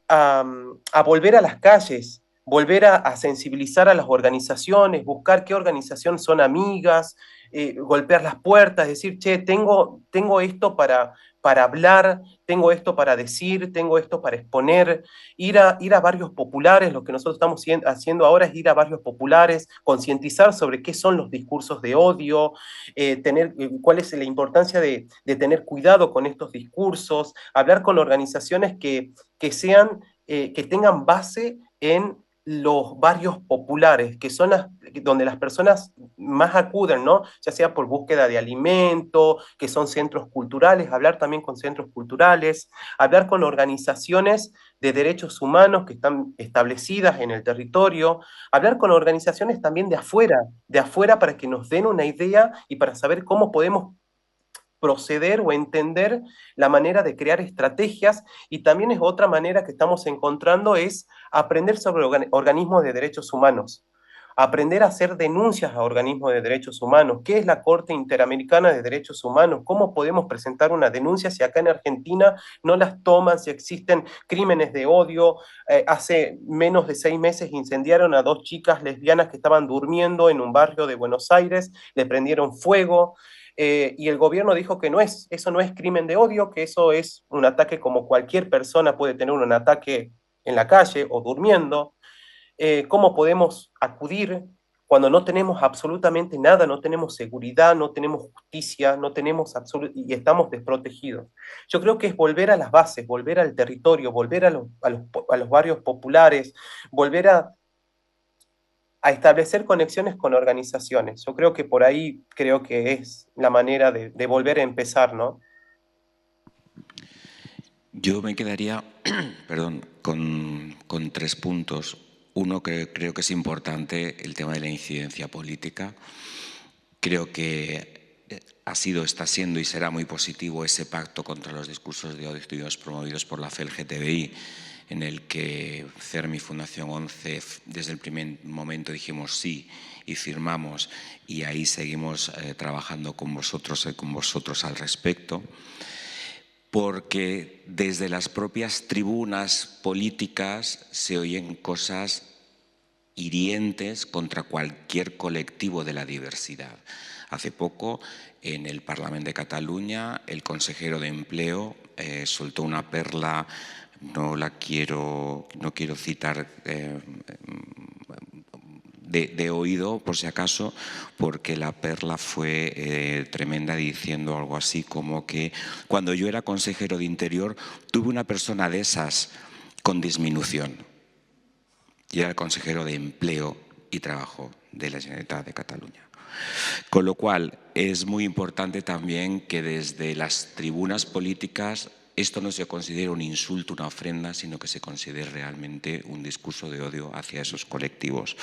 a volver a las calles, volver a sensibilizar a las organizaciones, buscar qué organizaciones son amigas, golpear las puertas, decir, che, tengo esto para hablar, tengo esto para decir, tengo esto para exponer, ir a barrios populares. Lo que nosotros estamos haciendo ahora es ir a barrios populares, concientizar sobre qué son los discursos de odio, cuál es la importancia de tener cuidado con estos discursos, hablar con organizaciones que tengan base en los barrios populares, que son donde las personas más acuden, ¿no? Ya sea por búsqueda de alimento, que son centros culturales, hablar también con centros culturales, hablar con organizaciones de derechos humanos que están establecidas en el territorio, hablar con organizaciones también de afuera para que nos den una idea y para saber cómo podemos proceder o entender la manera de crear estrategias. Y también es otra manera que estamos encontrando es aprender sobre organismos de derechos humanos, aprender a hacer denuncias a organismos de derechos humanos. ¿Qué es la Corte Interamericana de Derechos Humanos? ¿Cómo podemos presentar una denuncia si acá en Argentina no las toman, si existen crímenes de odio? Hace menos de 6 meses incendiaron a 2 chicas lesbianas que estaban durmiendo en un barrio de Buenos Aires, le prendieron fuego. Y el gobierno dijo que eso no es crimen de odio, que eso es un ataque como cualquier persona puede tener un ataque en la calle o durmiendo. ¿Cómo podemos acudir cuando no tenemos absolutamente nada, no tenemos seguridad, no tenemos justicia, y estamos desprotegidos? Yo creo que es volver a las bases, volver al territorio, volver a los barrios populares, volver a a establecer conexiones con organizaciones. Yo creo que por ahí creo que es la manera de volver a empezar, ¿no? Yo me quedaría perdón, con 3 puntos. Uno, que creo que es importante, el tema de la incidencia política. Creo que ha sido, está siendo y será muy positivo ese pacto contra los discursos de odio promovidos por la FELGTBI, en el que CERMI y Fundación 11 desde el primer momento dijimos sí y firmamos, y ahí seguimos trabajando con vosotros al respecto, porque desde las propias tribunas políticas se oyen cosas hirientes contra cualquier colectivo de la diversidad. Hace poco, en el Parlamento de Cataluña, el consejero de Empleo soltó una perla, no quiero citar de oído, por si acaso, porque la perla fue tremenda, diciendo algo así como que cuando yo era consejero de Interior tuve una persona de esas con disminución. Y era el consejero de Empleo y Trabajo de la Generalitat de Cataluña. Con lo cual, es muy importante también que desde las tribunas políticas esto no se considere un insulto, una ofrenda, sino que se considere realmente un discurso de odio hacia esos colectivos.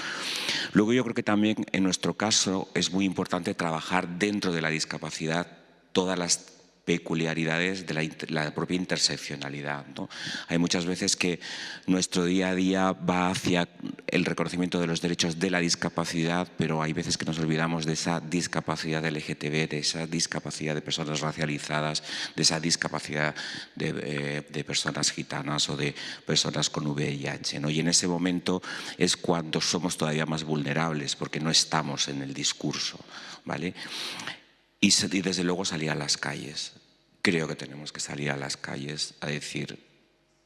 Luego, yo creo que también en nuestro caso es muy importante trabajar dentro de la discapacidad todas las peculiaridades de la propia interseccionalidad, ¿no? Hay muchas veces que nuestro día a día va hacia el reconocimiento de los derechos de la discapacidad, pero hay veces que nos olvidamos de esa discapacidad LGTB, de esa discapacidad de personas racializadas, de esa discapacidad de personas gitanas o de personas con VIH, ¿no? Y en ese momento es cuando somos todavía más vulnerables, porque no estamos en el discurso, ¿vale? Y desde luego salir a las calles. Creo que tenemos que salir a las calles a decir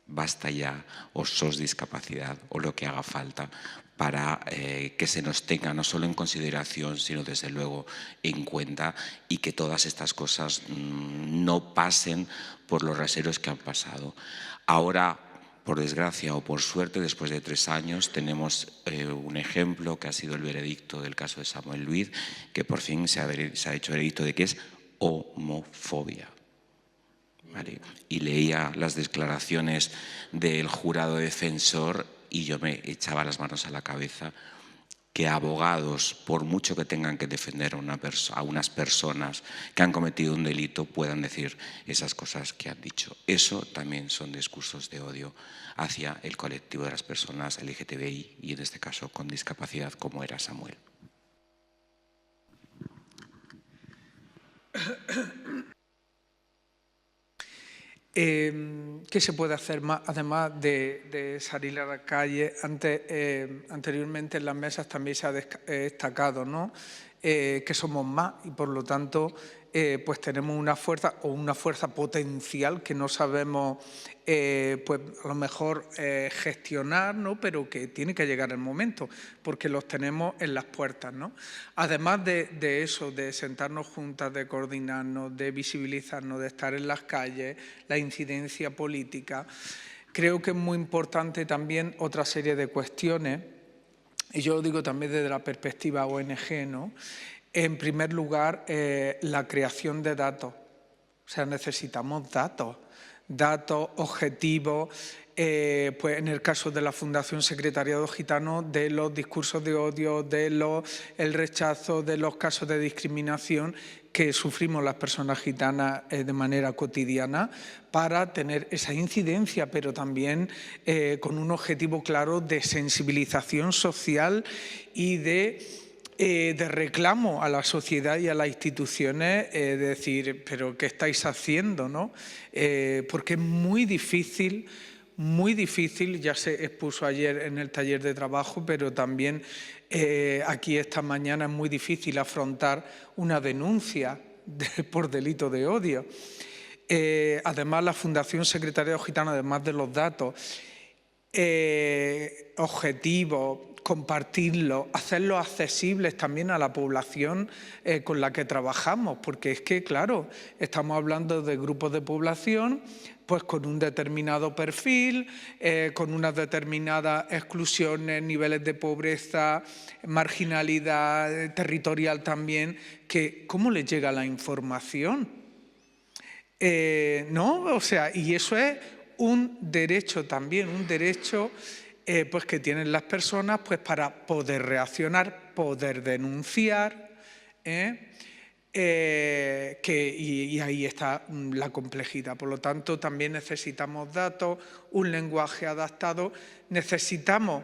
basta ya, o sos discapacidad, o lo que haga falta, para que se nos tenga no solo en consideración, sino desde luego en cuenta, y que todas estas cosas no pasen por los raseros que han pasado. Ahora, por desgracia o por suerte, después de 3 años, tenemos un ejemplo que ha sido el veredicto del caso de Samuel Luiz, que por fin se ha hecho veredicto de que es homofobia. ¿Vale? Y leía las declaraciones del jurado defensor y yo me echaba las manos a la cabeza, que abogados, por mucho que tengan que defender a unas personas que han cometido un delito, puedan decir esas cosas que han dicho. Eso también son discursos de odio hacia el colectivo de las personas LGTBI y en este caso con discapacidad, como era Samuel. ¿Qué se puede hacer más, además de salir a la calle? Anteriormente en las mesas también se ha destacado, ¿no? Que somos más y por lo tanto pues tenemos una fuerza potencial que no sabemos pues a lo mejor gestionar, ¿no? Pero que tiene que llegar el momento porque los tenemos en las puertas, ¿no? Además de eso, de sentarnos juntas, de coordinarnos, de visibilizarnos, de estar en las calles, la incidencia política, creo que es muy importante también otra serie de cuestiones, y yo lo digo también desde la perspectiva ONG, ¿no? En primer lugar, la creación de datos. O sea, necesitamos datos objetivos, pues en el caso de la Fundación Secretariado Gitano, de los discursos de odio, el rechazo, de los casos de discriminación que sufrimos las personas gitanas de manera cotidiana, para tener esa incidencia, pero también con un objetivo claro de sensibilización social y de reclamo a la sociedad y a las instituciones, de decir, pero ¿qué estáis haciendo, no? Porque es muy difícil, ya se expuso ayer en el taller de trabajo, pero también aquí esta mañana es muy difícil afrontar una denuncia por delito de odio. Además, la Fundación Secretariado Gitano, además de los datos objetivos, compartirlos, hacerlos accesibles también a la población con la que trabajamos, porque es que, claro, estamos hablando de grupos de población pues con un determinado perfil, con unas determinadas exclusiones, niveles de pobreza, marginalidad territorial también, que ¿cómo les llega la información? ¿No? O sea, y eso es un derecho también, un derecho pues que tienen las personas pues para poder reaccionar, poder denunciar, y ahí está la complejidad. Por lo tanto, también necesitamos datos, un lenguaje adaptado, necesitamos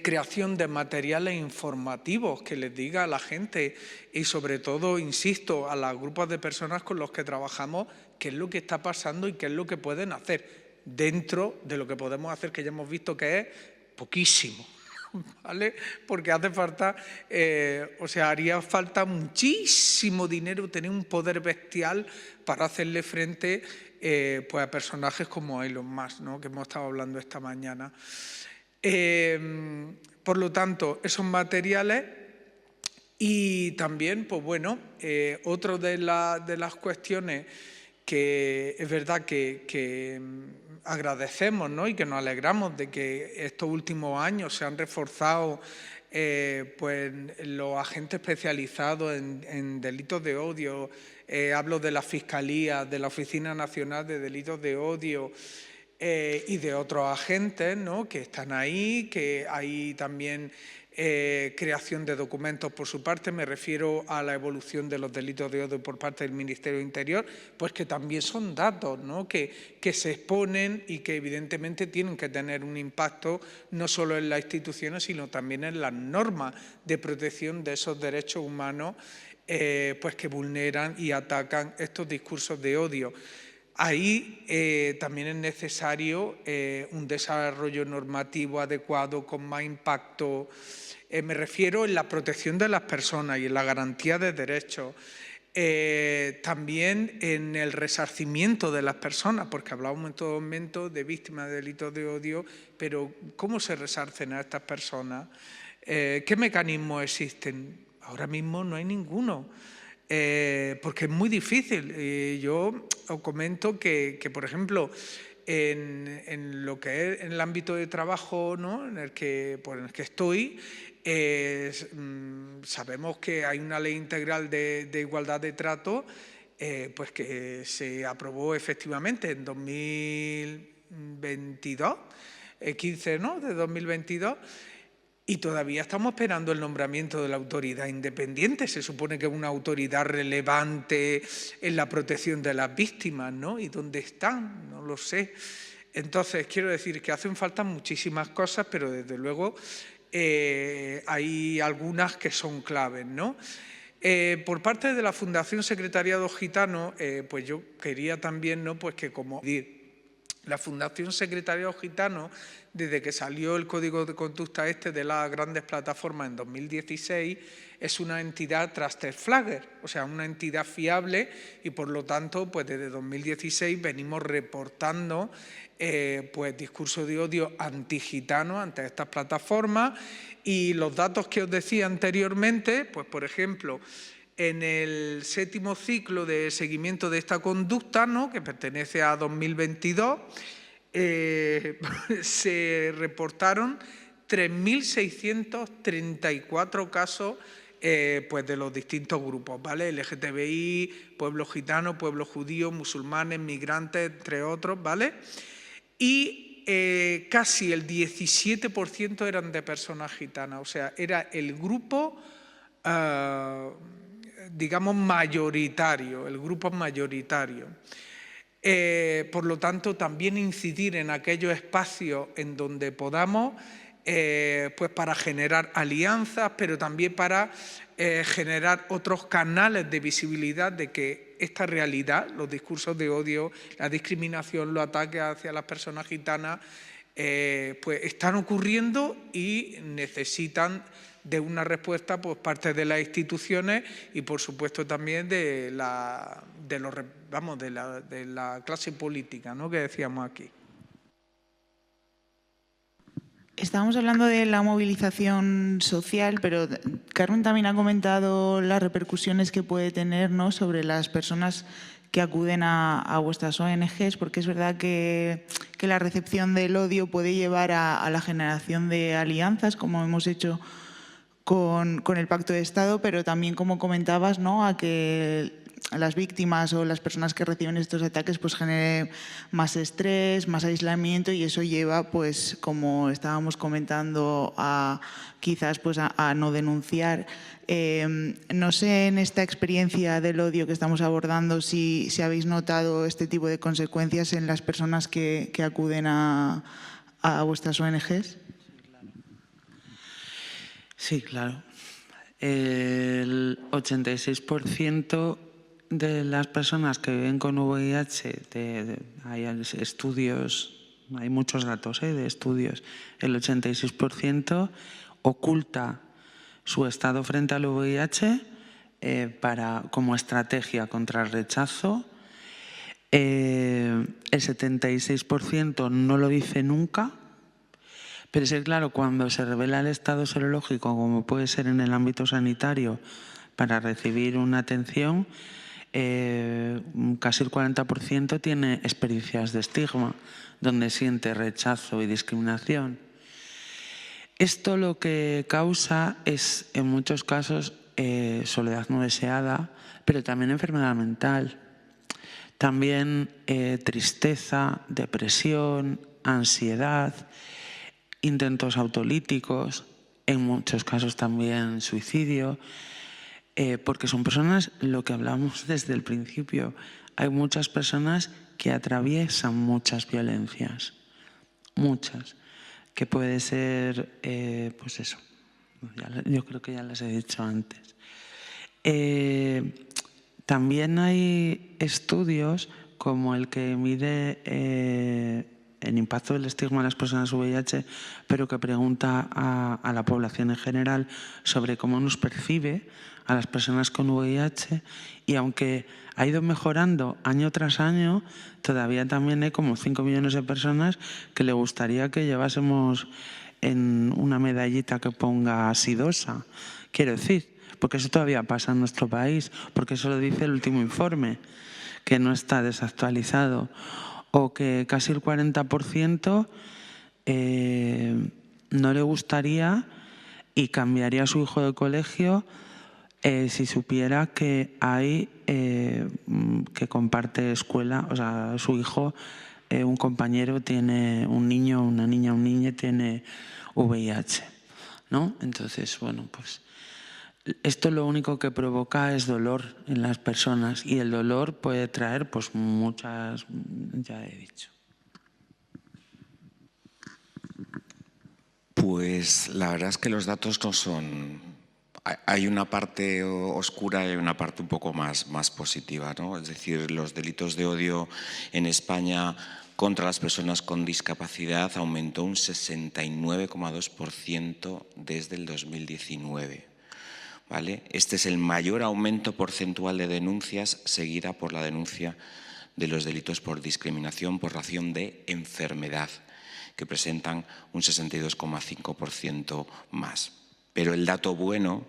creación de materiales informativos que les diga a la gente y sobre todo, insisto, a los grupos de personas con los que trabajamos qué es lo que está pasando y qué es lo que pueden hacer dentro de lo que podemos hacer, que ya hemos visto que es poquísimo, ¿vale? Porque hace falta, haría falta muchísimo dinero, tener un poder bestial para hacerle frente pues a personajes como Elon Musk, ¿no? Que hemos estado hablando esta mañana. Por lo tanto, esos materiales y también, pues bueno, otra de las cuestiones que es verdad que agradecemos, ¿no? Y que nos alegramos de que estos últimos años se han reforzado pues los agentes especializados en delitos de odio. Hablo de la Fiscalía, de la Oficina Nacional de Delitos de Odio, y de otros agentes, ¿no? Que están ahí, que hay también creación de documentos por su parte, me refiero a la evolución de los delitos de odio por parte del Ministerio del Interior, pues que también son datos, ¿no? que se exponen y que evidentemente tienen que tener un impacto no solo en las instituciones, sino también en las normas de protección de esos derechos humanos pues que vulneran y atacan estos discursos de odio. Ahí también es necesario un desarrollo normativo adecuado con más impacto. Me refiero en la protección de las personas y en la garantía de derechos. También en el resarcimiento de las personas, porque hablábamos en todo momento de víctimas de delitos de odio, pero ¿cómo se resarcen a estas personas? ¿Qué mecanismos existen? Ahora mismo no hay ninguno. Porque es muy difícil. Yo os comento que por ejemplo, en lo que es en el ámbito de trabajo, ¿no? en el que estoy, sabemos que hay una ley integral de igualdad de trato, pues que se aprobó efectivamente en 2022, 15, ¿no? de 2022, y todavía estamos esperando el nombramiento de la autoridad independiente. Se supone que es una autoridad relevante en la protección de las víctimas, ¿no? ¿Y dónde están? No lo sé. Entonces, quiero decir que hacen falta muchísimas cosas, pero desde luego hay algunas que son claves, ¿no? Por parte de la Fundación Secretariado Gitano, pues yo quería también, ¿no? Pues que como la Fundación Secretariado Gitano, desde que salió el Código de Conducta de las grandes plataformas en 2016, es una entidad Trusted Flagger, o sea, una entidad fiable y por lo tanto, pues desde 2016 venimos reportando pues discurso de odio antigitano ante estas plataformas y los datos que os decía anteriormente, pues por ejemplo, en el 7º ciclo de seguimiento de esta conducta, ¿no? que pertenece a 2022, se reportaron 3.634 casos pues de los distintos grupos, ¿vale? LGTBI, pueblo gitano, pueblo judío, musulmanes, migrantes, entre otros, ¿vale? Y casi el 17% eran de personas gitanas, o sea, era el grupo digamos, mayoritario, el grupo mayoritario. Por lo tanto, también incidir en aquellos espacios en donde podamos, pues para generar alianzas, pero también para generar otros canales de visibilidad de que esta realidad, los discursos de odio, la discriminación, los ataques hacia las personas gitanas, pues están ocurriendo y necesitan de una respuesta por parte de las instituciones y por supuesto también de la clase política, ¿no? que decíamos aquí. Estábamos hablando de la movilización social, pero Carmen también ha comentado las repercusiones que puede tener, ¿no?, sobre las personas que acuden a vuestras ONGs, porque es verdad que la recepción del odio puede llevar a la generación de alianzas, como hemos hecho con el Pacto de Estado, pero también, como comentabas, ¿no?, a que las víctimas o las personas que reciben estos ataques pues genere más estrés, más aislamiento, y eso lleva, pues, como estábamos comentando, a quizás pues a no denunciar. No sé, en esta experiencia del odio que estamos abordando, si habéis notado este tipo de consecuencias en las personas que acuden a vuestras ONGs. Sí, claro. El 86% de las personas que viven con VIH, hay estudios, hay muchos datos de estudios, el 86% oculta su estado frente al VIH como estrategia contra el rechazo. El 76% no lo dice nunca. Pero es que, claro, cuando se revela el estado serológico, como puede ser en el ámbito sanitario, para recibir una atención, casi el 40% tiene experiencias de estigma, donde siente rechazo y discriminación. Esto lo que causa es, en muchos casos, soledad no deseada, pero también enfermedad mental. También tristeza, depresión, ansiedad, intentos autolíticos, en muchos casos también suicidio, porque son personas, lo que hablamos desde el principio, hay muchas personas que atraviesan muchas violencias, muchas, que puede ser, pues eso, yo creo que ya las he dicho antes. También hay estudios como el que mide el impacto del estigma en las personas VIH, pero que pregunta a la población en general sobre cómo nos percibe a las personas con VIH, y aunque ha ido mejorando año tras año, todavía también hay como 5 millones de personas que le gustaría que llevásemos en una medallita que ponga sidosa. Quiero decir, porque eso todavía pasa en nuestro país, porque eso lo dice el último informe, que no está desactualizado. O que casi el 40% no le gustaría y cambiaría a su hijo de colegio si supiera que hay que comparte escuela, o sea, su hijo, un compañero tiene, un niño, una niña, un niño tiene VIH, ¿no? Entonces, bueno, pues esto lo único que provoca es dolor en las personas, y el dolor puede traer pues muchas, ya he dicho. Pues la verdad es que los datos no son... Hay una parte oscura y una parte un poco más positiva, ¿no? Es decir, los delitos de odio en España contra las personas con discapacidad aumentó un 69,2% desde el 2019. ¿Vale? Este es el mayor aumento porcentual de denuncias, seguida por la denuncia de los delitos por discriminación por razón de enfermedad, que presentan un 62,5% más. Pero el dato bueno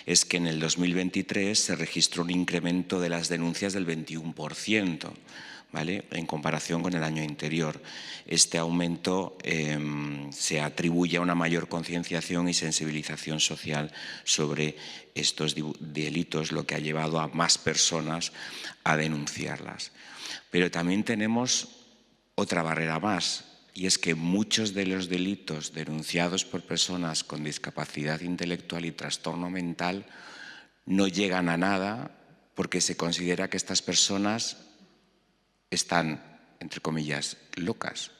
es que en el 2023 se registró un incremento de las denuncias del 21%. ¿Vale? En comparación con el año anterior. Este aumento se atribuye a una mayor concienciación y sensibilización social sobre estos delitos, lo que ha llevado a más personas a denunciarlas. Pero también tenemos otra barrera más, y es que muchos de los delitos denunciados por personas con discapacidad intelectual y trastorno mental no llegan a nada porque se considera que estas personas están, entre comillas, locas.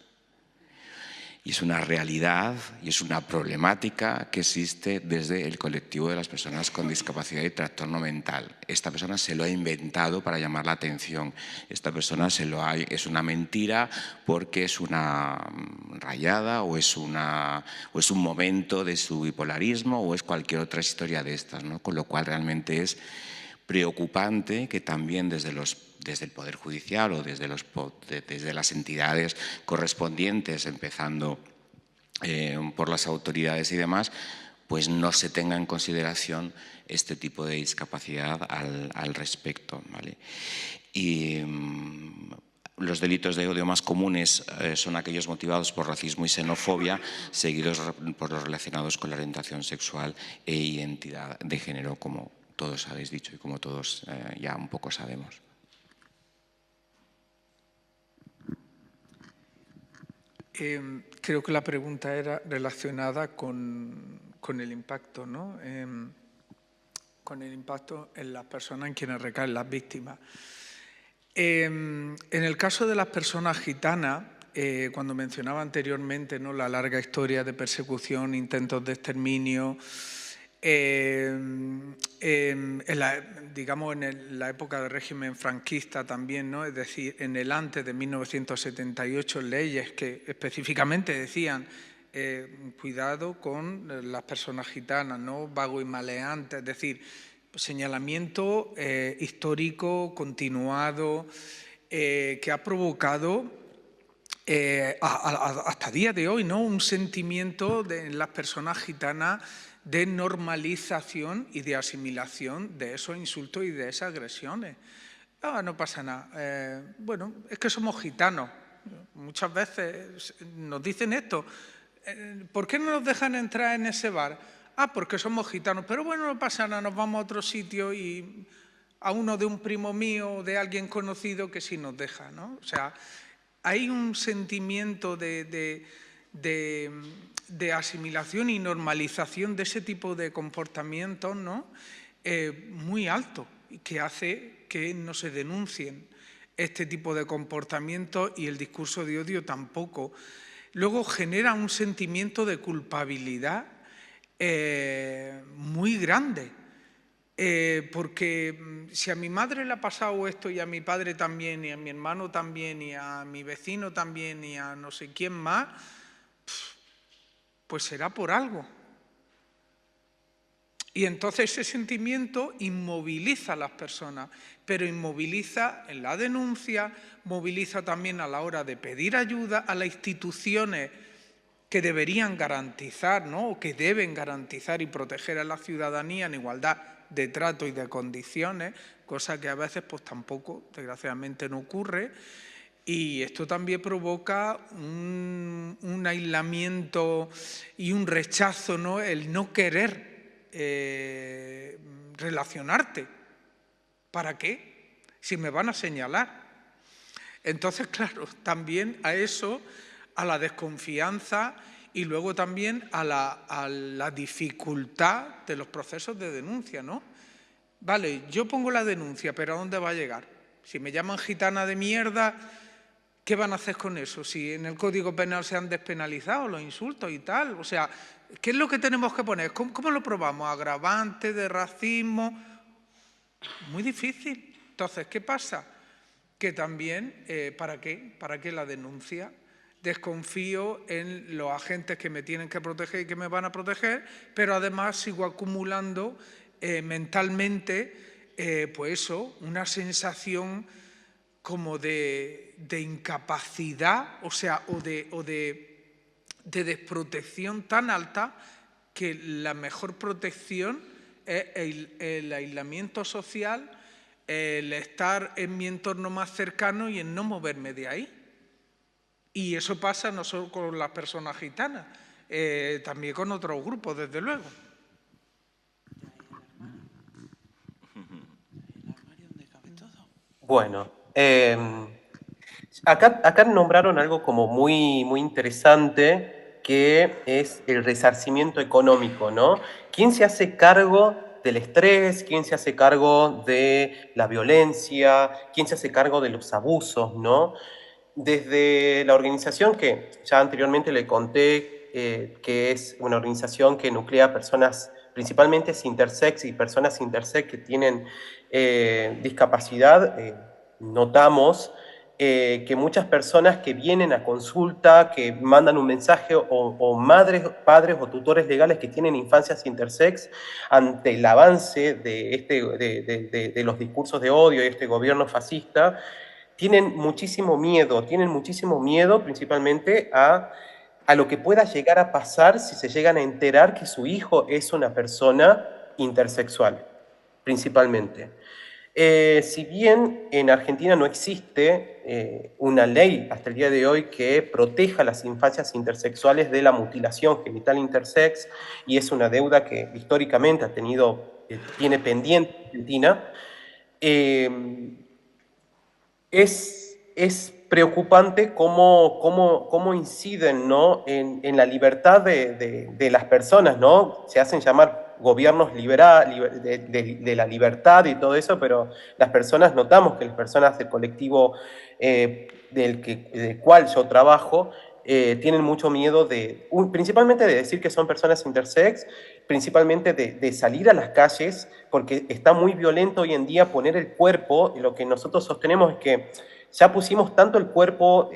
Y es una realidad y es una problemática que existe desde el colectivo de las personas con discapacidad y trastorno mental. Esta persona se lo ha inventado para llamar la atención. Esta persona es una mentira porque es una rayada o es un momento de su bipolarismo o es cualquier otra historia de estas, ¿no? Con lo cual realmente es preocupante que también desde el Poder Judicial o desde las entidades correspondientes, empezando por las autoridades y demás, pues no se tenga en consideración este tipo de discapacidad al respecto, ¿vale? Y los delitos de odio más comunes son aquellos motivados por racismo y xenofobia, seguidos por los relacionados con la orientación sexual e identidad de género, como todos habéis dicho y como todos ya un poco sabemos. Creo que la pregunta era relacionada con el impacto, ¿no? Con el impacto en las personas en quienes recaen las víctimas. En el caso de las personas gitanas, cuando mencionaba anteriormente, ¿no?, la larga historia de persecución, intentos de exterminio, digamos en la época del régimen franquista también, ¿no? Es decir, en el antes de 1978, leyes que específicamente decían cuidado con las personas gitanas, ¿no?, vago y maleante, es decir, señalamiento histórico continuado que ha provocado hasta día de hoy, ¿no?, un sentimiento en las personas gitanas de normalización y de asimilación de esos insultos y de esas agresiones. No pasa nada. Bueno, es que somos gitanos. Muchas veces nos dicen esto. ¿Por qué no nos dejan entrar en ese bar? Porque somos gitanos. Pero bueno, no pasa nada, nos vamos a otro sitio y a uno de un primo mío o de alguien conocido que sí nos deja, ¿no? O sea, hay un sentimiento de asimilación y normalización de ese tipo de comportamientos, ¿no?, muy alto, que hace que no se denuncien este tipo de comportamientos y el discurso de odio tampoco. Luego genera un sentimiento de culpabilidad muy grande, porque si a mi madre le ha pasado esto y a mi padre también y a mi hermano también y a mi vecino también y a no sé quién más, pues será por algo. Y entonces ese sentimiento inmoviliza a las personas, pero inmoviliza en la denuncia, moviliza también a la hora de pedir ayuda a las instituciones que deberían garantizar, ¿no?, o que deben garantizar y proteger a la ciudadanía en igualdad de trato y de condiciones, cosa que a veces pues tampoco, desgraciadamente, no ocurre. Y esto también provoca un aislamiento y un rechazo, ¿no?, el no querer relacionarte. ¿Para qué? Si me van a señalar. Entonces, claro, también a eso, a la desconfianza y luego también a la dificultad de los procesos de denuncia, ¿no? Vale, yo pongo la denuncia, pero ¿a dónde va a llegar? Si me llaman gitana de mierda, ¿qué van a hacer con eso? Si en el Código Penal se han despenalizado los insultos y tal. O sea, ¿qué es lo que tenemos que poner? ¿Cómo lo probamos? ¿Agravante de racismo? Muy difícil. Entonces, ¿qué pasa? Que también, ¿para qué? ¿Para qué la denuncia? Desconfío en los agentes que me tienen que proteger y que me van a proteger, pero además sigo acumulando mentalmente, pues eso, una sensación como de incapacidad, o sea, o de desprotección tan alta que la mejor protección es el aislamiento social, el estar en mi entorno más cercano y en no moverme de ahí. Y eso pasa no solo con las personas gitanas, también con otros grupos, desde luego. Bueno, acá nombraron algo como muy interesante, que es el resarcimiento económico, ¿no? ¿Quién se hace cargo del estrés? ¿Quién se hace cargo de la violencia? ¿Quién se hace cargo de los abusos, ¿no? Desde la organización que ya anteriormente le conté, que es una organización que nuclea personas principalmente intersex y personas intersex que tienen discapacidad, notamos que muchas personas que vienen a consulta, que mandan un mensaje, o madres, padres o tutores legales que tienen infancias intersex, ante el avance de los discursos de odio y este gobierno fascista, tienen muchísimo miedo principalmente a a lo que pueda llegar a pasar si se llegan a enterar que su hijo es una persona intersexual, principalmente. Si bien en Argentina no existe una ley hasta el día de hoy que proteja a las infancias intersexuales de la mutilación genital intersex, y es una deuda que históricamente tiene pendiente Argentina, es preocupante cómo inciden, ¿no?, en la libertad de las personas, ¿no? Se hacen llamar gobiernos de la libertad y todo eso, pero las personas, notamos que las personas del colectivo del cual yo trabajo, tienen mucho miedo principalmente de decir que son personas intersex, principalmente de salir a las calles, porque está muy violento hoy en día poner el cuerpo, y lo que nosotros sostenemos es que ya pusimos tanto el cuerpo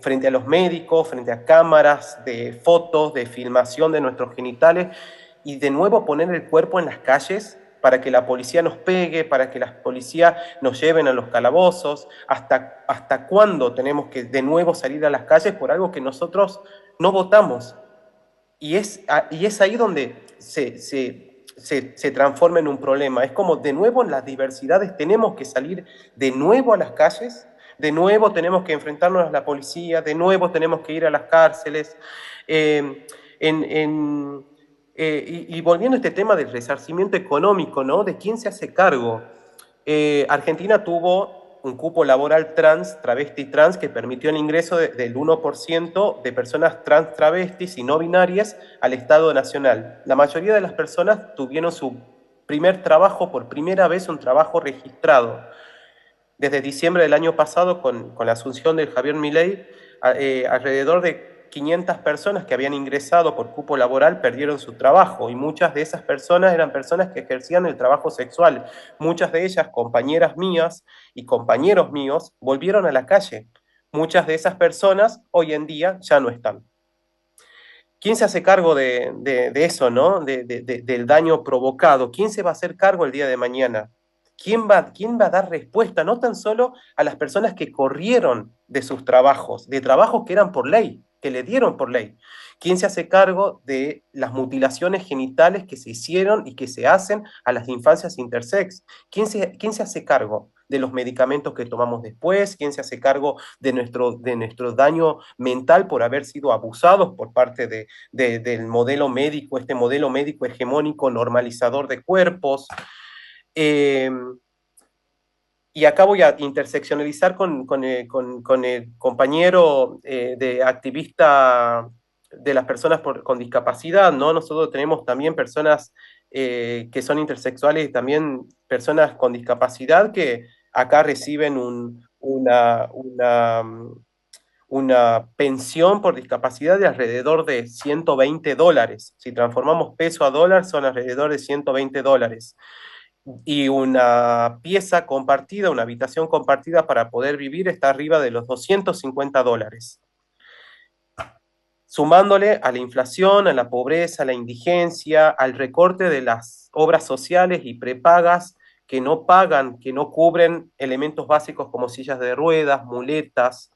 frente a los médicos, frente a cámaras de fotos, de filmación de nuestros genitales, y de nuevo poner el cuerpo en las calles para que la policía nos pegue, para que la policía nos lleven a los calabozos. ¿Hasta cuándo tenemos que de nuevo salir a las calles por algo que nosotros no votamos? Y es ahí donde se transforma en un problema. Es como, de nuevo, en las diversidades tenemos que salir de nuevo a las calles, de nuevo tenemos que enfrentarnos a la policía, de nuevo tenemos que ir a las cárceles. Y volviendo a este tema del resarcimiento económico, ¿no?, de quién se hace cargo. Argentina tuvo un cupo laboral trans, travesti trans, que permitió el ingreso del 1% de personas trans, travestis y no binarias al Estado Nacional. La mayoría de las personas tuvieron su primer trabajo, por primera vez un trabajo registrado. Desde diciembre del año pasado, con la asunción del Javier Milei, alrededor de 500 personas que habían ingresado por cupo laboral perdieron su trabajo, y muchas de esas personas eran personas que ejercían el trabajo sexual. Muchas de ellas, compañeras mías y compañeros míos, volvieron a la calle. Muchas de esas personas hoy en día ya no están. ¿Quién se hace cargo de eso, ¿no?, del daño provocado? ¿Quién se va a hacer cargo el día de mañana? ¿Quién va a dar respuesta no tan solo a las personas que corrieron de sus trabajos, de trabajos que eran por ley, que le dieron por ley? ¿Quién se hace cargo de las mutilaciones genitales que se hicieron y que se hacen a las infancias intersex? ¿Quién se hace cargo de los medicamentos que tomamos después? ¿Quién se hace cargo de nuestro daño mental por haber sido abusados por parte del modelo médico, este modelo médico hegemónico normalizador de cuerpos? Y acá voy a interseccionalizar con el compañero de activista de las personas con discapacidad, ¿no? Nosotros tenemos también personas que son intersexuales y también personas con discapacidad que acá reciben una pensión por discapacidad de alrededor de $120. Si transformamos peso a dólar, son alrededor de $120. Y una pieza compartida, una habitación compartida para poder vivir, está arriba de los $250. Sumándole a la inflación, a la pobreza, a la indigencia, al recorte de las obras sociales y prepagas que no pagan, que no cubren elementos básicos como sillas de ruedas, muletas,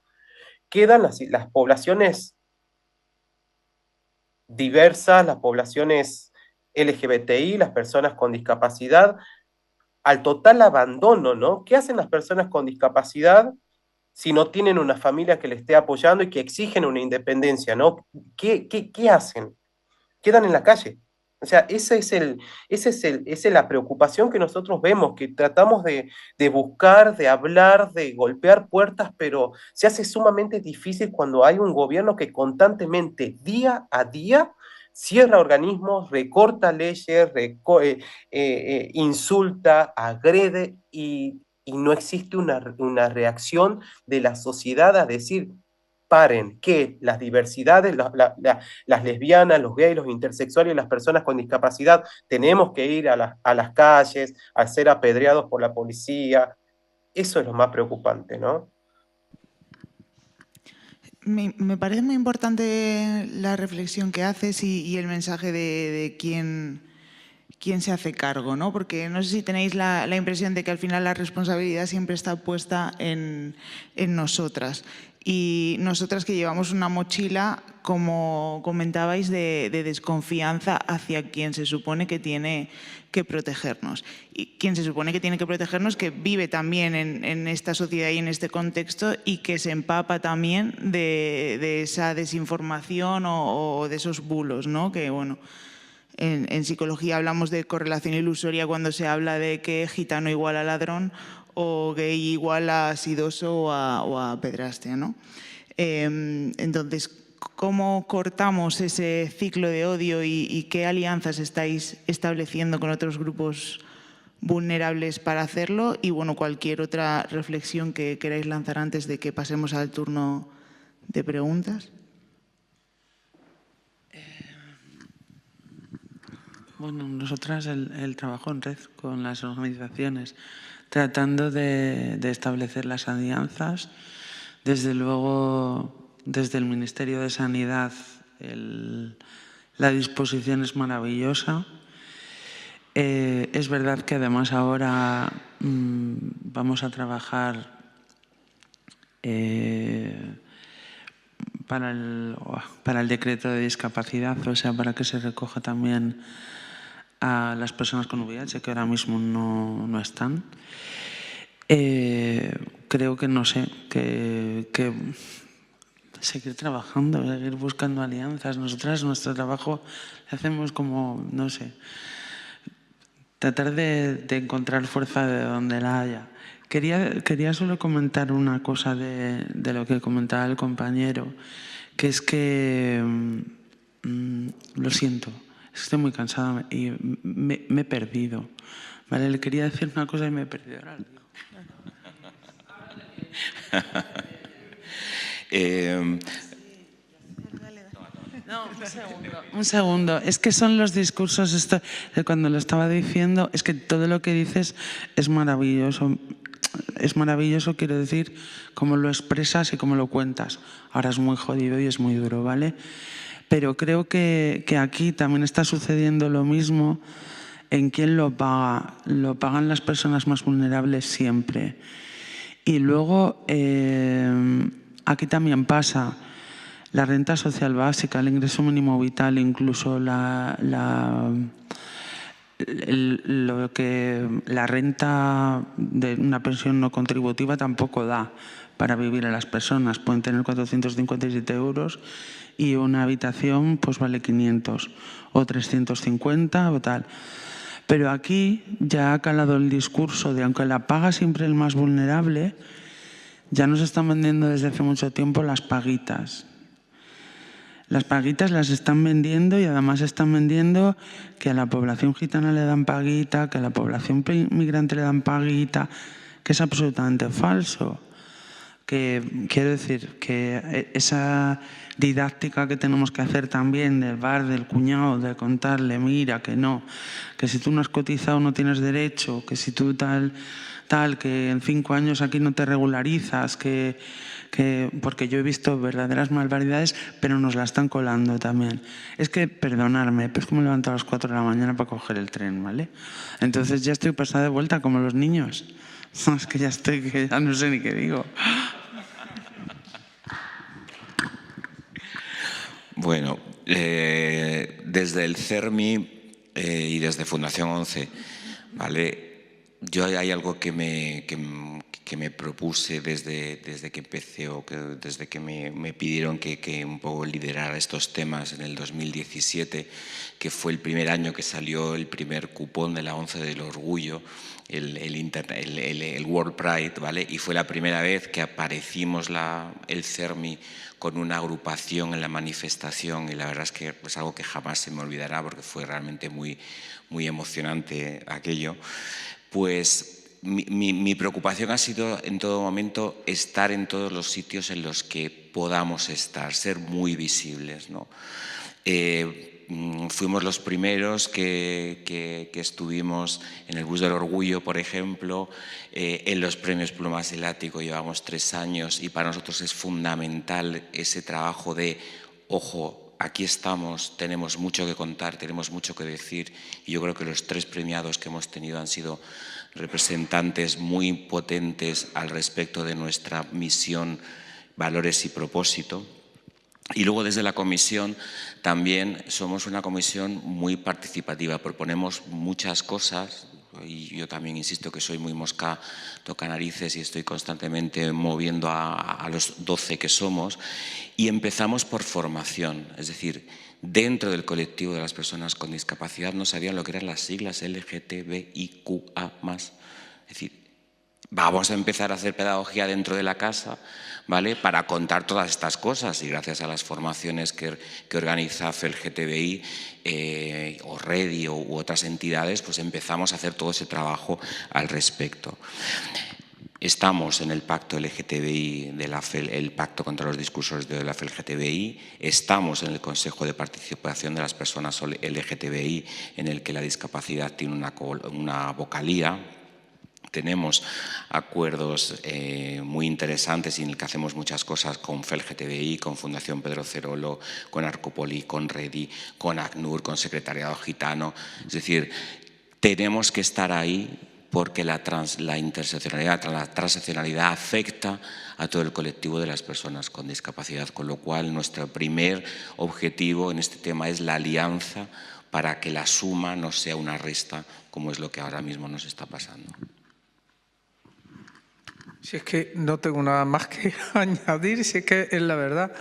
quedan las poblaciones diversas, las poblaciones LGBTI, las personas con discapacidad, al total abandono, ¿no? ¿Qué hacen las personas con discapacidad si no tienen una familia que les esté apoyando y que exigen una independencia, ¿no? ¿Qué hacen? Quedan en la calle. O sea, esa es la preocupación que nosotros vemos, que tratamos de buscar, de hablar, de golpear puertas, pero se hace sumamente difícil cuando hay un gobierno que constantemente, día a día, cierra organismos, recorta leyes, insulta, agrede, y no existe una reacción de la sociedad a decir: paren, que las diversidades, las lesbianas, los gays, los intersexuales y las personas con discapacidad tenemos que ir a las calles, a ser apedreados por la policía. Eso es lo más preocupante, ¿no? Me parece muy importante la reflexión que haces y el mensaje de quién quién se hace cargo, ¿no? Porque no sé si tenéis la impresión de que al final la responsabilidad siempre está puesta en nosotras. Y nosotras que llevamos una mochila, como comentabais, de desconfianza hacia quien se supone que tiene que protegernos. Y quien se supone que tiene que protegernos, que vive también en esta sociedad y en este contexto y que se empapa también de esa desinformación o de esos bulos, ¿no? Que, bueno, en psicología hablamos de correlación ilusoria cuando se habla de que gitano igual a ladrón o gay igual a sidoso o a pedrastia, ¿no? Entonces, ¿cómo cortamos ese ciclo de odio y qué alianzas estáis estableciendo con otros grupos vulnerables para hacerlo? Y bueno, cualquier otra reflexión que queráis lanzar antes de que pasemos al turno de preguntas. Bueno, nosotras el trabajo en red con las organizaciones, tratando de establecer las alianzas. Desde luego, desde el Ministerio de Sanidad, la disposición es maravillosa. Es verdad que además ahora vamos a trabajar para el decreto de discapacidad, o sea, para que se recoja también a las personas con VIH, que ahora mismo no están. Creo que, no sé, que seguir trabajando, seguir buscando alianzas. Nosotras nuestro trabajo lo hacemos como, no sé, tratar de encontrar fuerza de donde la haya. Quería solo comentar una cosa de lo que comentaba el compañero, que es que, lo siento, estoy muy cansada y me he perdido. ¿Vale? Le quería decir una cosa y me he perdido. Ahora lo digo. No, un segundo. Es que son los discursos, esto, de cuando lo estaba diciendo, es que todo lo que dices es maravilloso. Es maravilloso, quiero decir, cómo lo expresas y cómo lo cuentas. Ahora es muy jodido y es muy duro, ¿vale? Pero creo que aquí también está sucediendo lo mismo. ¿En quién lo paga? Lo pagan las personas más vulnerables siempre. Y luego, aquí también pasa la renta social básica, el ingreso mínimo vital, incluso la renta de una pensión no contributiva tampoco da para vivir a las personas. Pueden tener 457 euros y una habitación pues vale 500 o 350 o tal. Pero aquí ya ha calado el discurso de, aunque la paga siempre el más vulnerable, ya nos están vendiendo desde hace mucho tiempo las paguitas. Las paguitas las están vendiendo y además están vendiendo que a la población gitana le dan paguita, que a la población migrante le dan paguita, que es absolutamente falso. Que quiero decir que esa didáctica que tenemos que hacer también del bar, del cuñado, de contarle, mira, que no, que si tú no has cotizado no tienes derecho, que si tú tal, que en 5 años aquí no te regularizas, porque yo he visto verdaderas barbaridades, pero nos la están colando también. Es que, perdonadme, pero es que me levanto a las 4 de la mañana para coger el tren, ¿vale? Entonces ya estoy pasada de vuelta como los niños. No, es que ya estoy, que ya no sé ni qué digo. Bueno, desde el CERMI y desde Fundación 11, ¿vale? Yo hay algo que me propuse desde que empecé o desde que me pidieron que un poco liderara estos temas en el 2017, que fue el primer año que salió el primer cupón de la 11 del Orgullo, el World Pride, ¿vale? Y fue la primera vez que aparecimos el CERMI con una agrupación en la manifestación, y la verdad es que es algo que jamás se me olvidará porque fue realmente muy, muy emocionante aquello. Pues mi preocupación ha sido en todo momento estar en todos los sitios en los que podamos estar, ser muy visibles, ¿no? Fuimos los primeros que estuvimos en el Bus del Orgullo, por ejemplo, en los premios Plumas del Ático llevamos 3 años y para nosotros es fundamental ese trabajo de, ojo, aquí estamos, tenemos mucho que contar, tenemos mucho que decir, y yo creo que los 3 premiados que hemos tenido han sido representantes muy potentes al respecto de nuestra misión, valores y propósito. Y luego desde la comisión también somos una comisión muy participativa, proponemos muchas cosas, y yo también insisto que soy muy mosca, toca narices y estoy constantemente moviendo a los 12 que somos, y empezamos por formación, es decir, dentro del colectivo de las personas con discapacidad no sabían lo que eran las siglas LGTBIQA+. Es decir, vamos a empezar a hacer pedagogía dentro de la casa, ¿vale?, para contar todas estas cosas, y gracias a las formaciones que organiza FELGTBI o REDI u otras entidades, pues empezamos a hacer todo ese trabajo al respecto. Estamos en el pacto LGTBI, el pacto contra los discursos de la FELGTBI, estamos en el Consejo de Participación de las Personas LGTBI, en el que la discapacidad tiene una vocalía. Tenemos acuerdos muy interesantes y en el que hacemos muchas cosas con FELGTBI, con Fundación Pedro Cerolo, con Arcopoli, con REDI, con ACNUR, con Secretariado Gitano. Es decir, tenemos que estar ahí porque la transaccionalidad afecta a todo el colectivo de las personas con discapacidad, con lo cual nuestro primer objetivo en este tema es la alianza para que la suma no sea una resta, como es lo que ahora mismo nos está pasando. Si es que no tengo nada más que añadir, si es que es la verdad.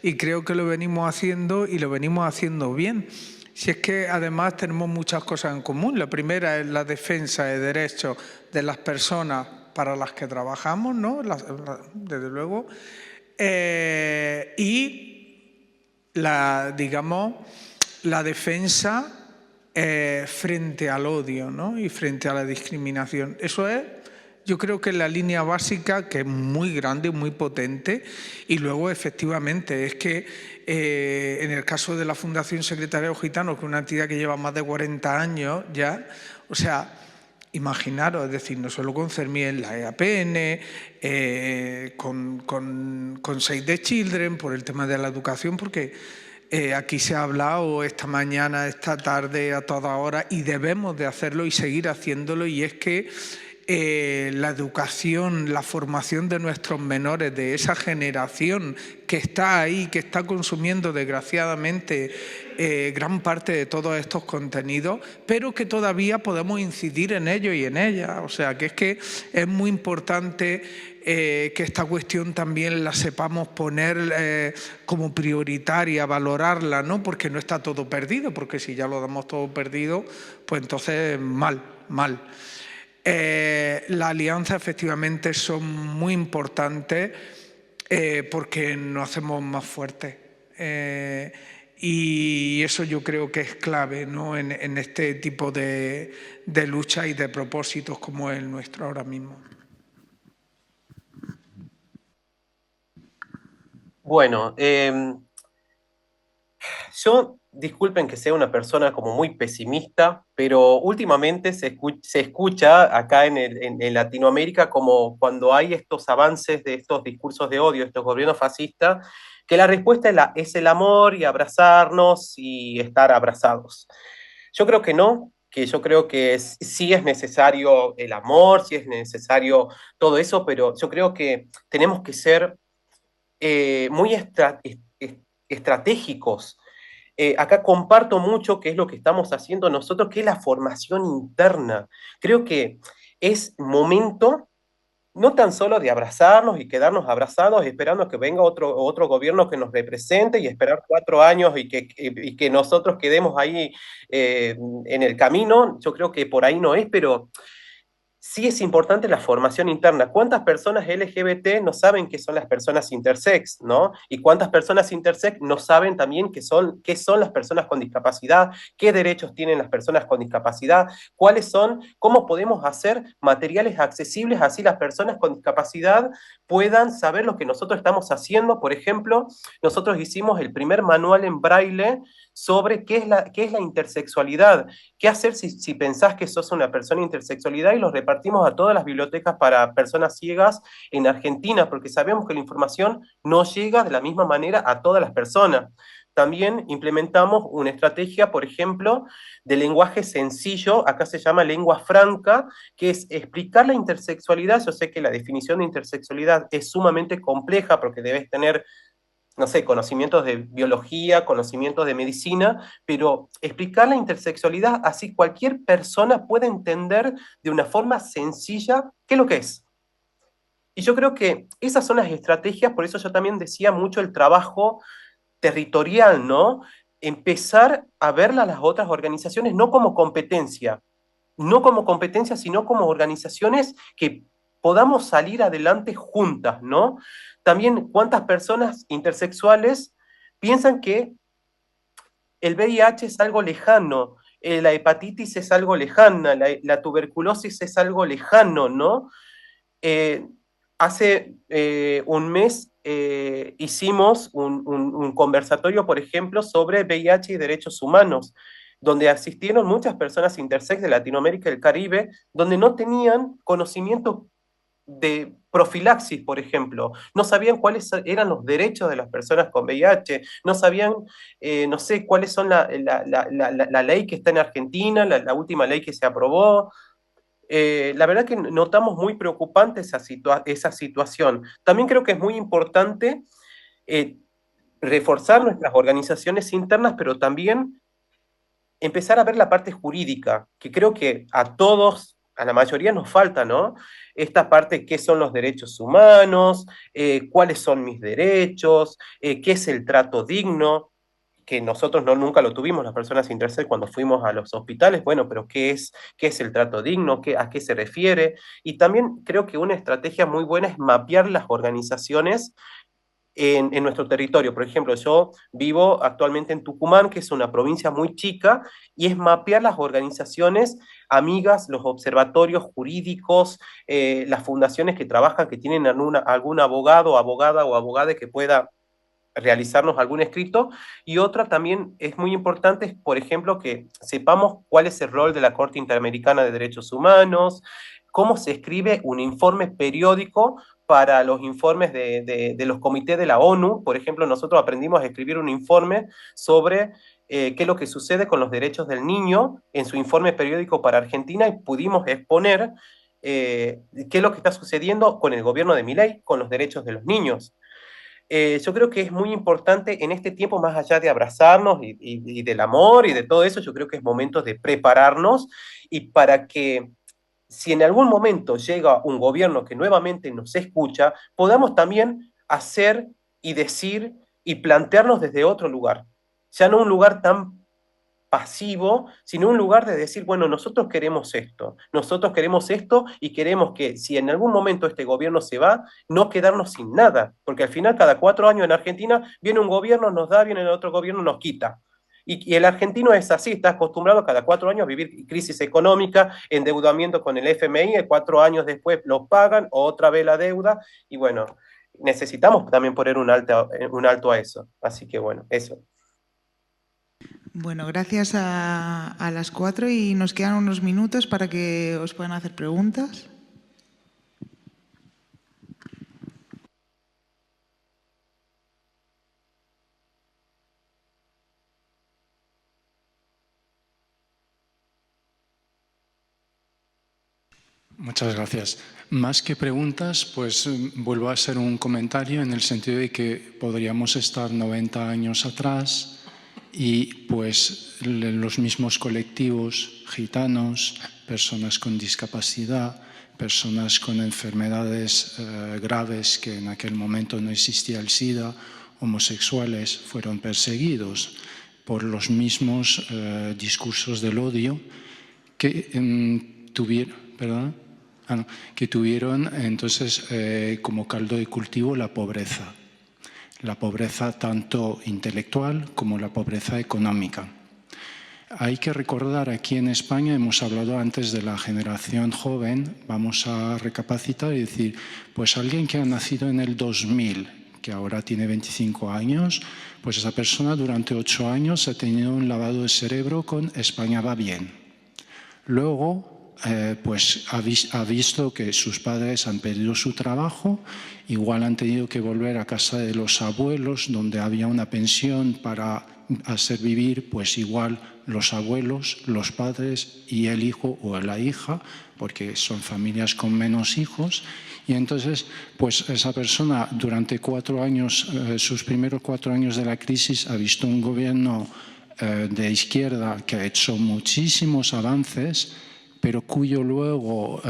Y creo que lo venimos haciendo y lo venimos haciendo bien. Si es que además tenemos muchas cosas en común. La primera es la defensa de derechos de las personas para las que trabajamos, ¿no? Desde luego. Y la defensa frente al odio, ¿no?, y frente a la discriminación. Eso es, yo creo que la línea básica, que es muy grande, muy potente, y luego efectivamente es que en el caso de la Fundación Secretariado Gitano, que es una entidad que lleva más de 40 años ya, o sea, imaginaros, es decir, no solo con CERMIEN, la EAPN, con Save the Children, por el tema de la educación, porque aquí se ha hablado esta mañana, esta tarde, a toda hora, y debemos de hacerlo y seguir haciéndolo, y es que la educación, la formación de nuestros menores, de esa generación que está ahí, que está consumiendo desgraciadamente gran parte de todos estos contenidos, pero que todavía podemos incidir en ellos y en ellas. O sea, que es muy importante que esta cuestión también la sepamos poner como prioritaria, valorarla, ¿no? Porque no está todo perdido, porque si ya lo damos todo perdido, pues entonces mal. Las alianzas efectivamente son muy importantes porque nos hacemos más fuertes. Y eso yo creo que es clave, ¿no?, en este tipo de lucha y de propósitos como el nuestro ahora mismo. Bueno, yo, disculpen que sea una persona como muy pesimista, pero últimamente se escucha acá en Latinoamérica como cuando hay estos avances de estos discursos de odio, estos gobiernos fascistas, que la respuesta es el amor y abrazarnos y estar abrazados. Yo creo que no, que yo creo que sí es necesario el amor, sí es necesario todo eso, pero yo creo que tenemos que ser muy estratégicos. Acá comparto mucho qué es lo que estamos haciendo nosotros, que es la formación interna. Creo que es momento no tan solo de abrazarnos y quedarnos abrazados esperando que venga otro gobierno que nos represente y esperar 4 años y que nosotros quedemos ahí en el camino. Yo creo que por ahí no es, pero sí es importante la formación interna. ¿Cuántas personas LGBT no saben qué son las personas intersex, ¿no? Y cuántas personas intersex no saben también qué son las personas con discapacidad, qué derechos tienen las personas con discapacidad, cómo podemos hacer materiales accesibles así las personas con discapacidad puedan saber lo que nosotros estamos haciendo. Por ejemplo, nosotros hicimos el primer manual en braille sobre qué es la intersexualidad, qué hacer si pensás que sos una persona intersexualidad, y los repartimos a todas las bibliotecas para personas ciegas en Argentina, porque sabemos que la información no llega de la misma manera a todas las personas. también implementamos una estrategia, por ejemplo, de lenguaje sencillo, acá se llama lengua franca, que es explicar la intersexualidad. Yo sé que la definición de intersexualidad es sumamente compleja porque debes tener, no sé, conocimientos de biología, conocimientos de medicina, pero explicar la intersexualidad así cualquier persona puede entender de una forma sencilla qué es lo que es. Y yo creo que esas son las estrategias, por eso yo también decía mucho el trabajo territorial, ¿no? Empezar a verla a las otras organizaciones no como competencia, sino como organizaciones que podamos salir adelante juntas, ¿no? También cuántas personas intersexuales piensan que el VIH es algo lejano, la hepatitis es algo lejana, la tuberculosis es algo lejano, ¿no? Hace un mes hicimos un conversatorio, por ejemplo, sobre VIH y derechos humanos, donde asistieron muchas personas intersex de Latinoamérica y el Caribe, donde no tenían conocimiento de profilaxis, por ejemplo, no sabían cuáles eran los derechos de las personas con VIH, no sabían, no sé, cuáles son la ley que está en Argentina, la última ley que se aprobó. La verdad que notamos muy preocupante esa situación. También creo que es muy importante reforzar nuestras organizaciones internas, pero también empezar a ver la parte jurídica, que creo que a todos, a la mayoría nos falta, ¿no? Esta parte, ¿qué son los derechos humanos? ¿Cuáles son mis derechos? ¿Qué es el trato digno? Que nosotros nunca lo tuvimos, las personas intersex, cuando fuimos a los hospitales. Bueno, pero qué es el trato digno? ¿A qué se refiere? Y también creo que una estrategia muy buena es mapear las organizaciones en nuestro territorio. Por ejemplo, yo vivo actualmente en Tucumán, que es una provincia muy chica, y es mapear las organizaciones amigas, los observatorios jurídicos, las fundaciones que trabajan, que tienen algún abogado, abogada o abogada que pueda realizarnos algún escrito. Y otra también es muy importante, es, por ejemplo, que sepamos cuál es el rol de la Corte Interamericana de Derechos Humanos, cómo se escribe un informe periódico para los informes de los comités de la ONU. Por ejemplo, nosotros aprendimos a escribir un informe sobre qué es lo que sucede con los derechos del niño en su informe periódico para Argentina, y pudimos exponer qué es lo que está sucediendo con el gobierno de Milei, con los derechos de los niños. Yo creo que es muy importante en este tiempo, más allá de abrazarnos y del amor y de todo eso, yo creo que es momento de prepararnos, y para que si en algún momento llega un gobierno que nuevamente nos escucha, podamos también hacer y decir y plantearnos desde otro lugar, ya no un lugar tan pasivo, sino un lugar de decir, bueno, nosotros queremos esto y queremos que si en algún momento este gobierno se va, no quedarnos sin nada, porque al final cada 4 años en Argentina viene un gobierno, nos da, viene otro gobierno, nos quita. Y el argentino es así, está acostumbrado cada 4 años a vivir crisis económica, endeudamiento con el FMI, y 4 años después los pagan, otra vez la deuda, y bueno, necesitamos también poner un alto a eso. Así que bueno, eso. Bueno, gracias a las 4, y nos quedan unos minutos para que os puedan hacer preguntas. Muchas gracias. Más que preguntas, pues vuelvo a hacer un comentario en el sentido de que podríamos estar 90 años atrás y pues los mismos colectivos gitanos, personas con discapacidad, personas con enfermedades graves que en aquel momento no existía el SIDA, homosexuales, fueron perseguidos por los mismos discursos del odio que tuvieron entonces como caldo de cultivo la pobreza tanto intelectual como la pobreza económica. Hay que recordar, aquí en España hemos hablado antes de la generación joven, vamos a recapacitar y decir, pues alguien que ha nacido en el 2000, que ahora tiene 25 años, pues esa persona durante 8 años ha tenido un lavado de cerebro con España va bien. Luego pues ha visto que sus padres han perdido su trabajo, igual han tenido que volver a casa de los abuelos, donde había una pensión para hacer vivir, pues igual los abuelos, los padres y el hijo o la hija, porque son familias con menos hijos. Y entonces, pues esa persona durante 4 años, sus primeros 4 años de la crisis, ha visto un gobierno de izquierda que ha hecho muchísimos avances, pero cuyo luego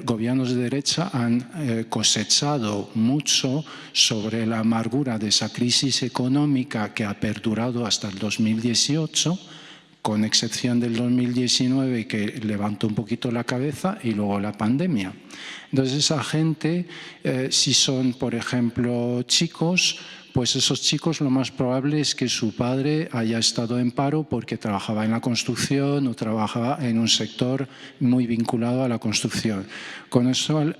gobiernos de derecha han cosechado mucho sobre la amargura de esa crisis económica que ha perdurado hasta el 2018, con excepción del 2019 que levantó un poquito la cabeza, y luego la pandemia. Entonces esa gente, si son por ejemplo chicos, pues esos chicos lo más probable es que su padre haya estado en paro porque trabajaba en la construcción o trabajaba en un sector muy vinculado a la construcción. Con eso,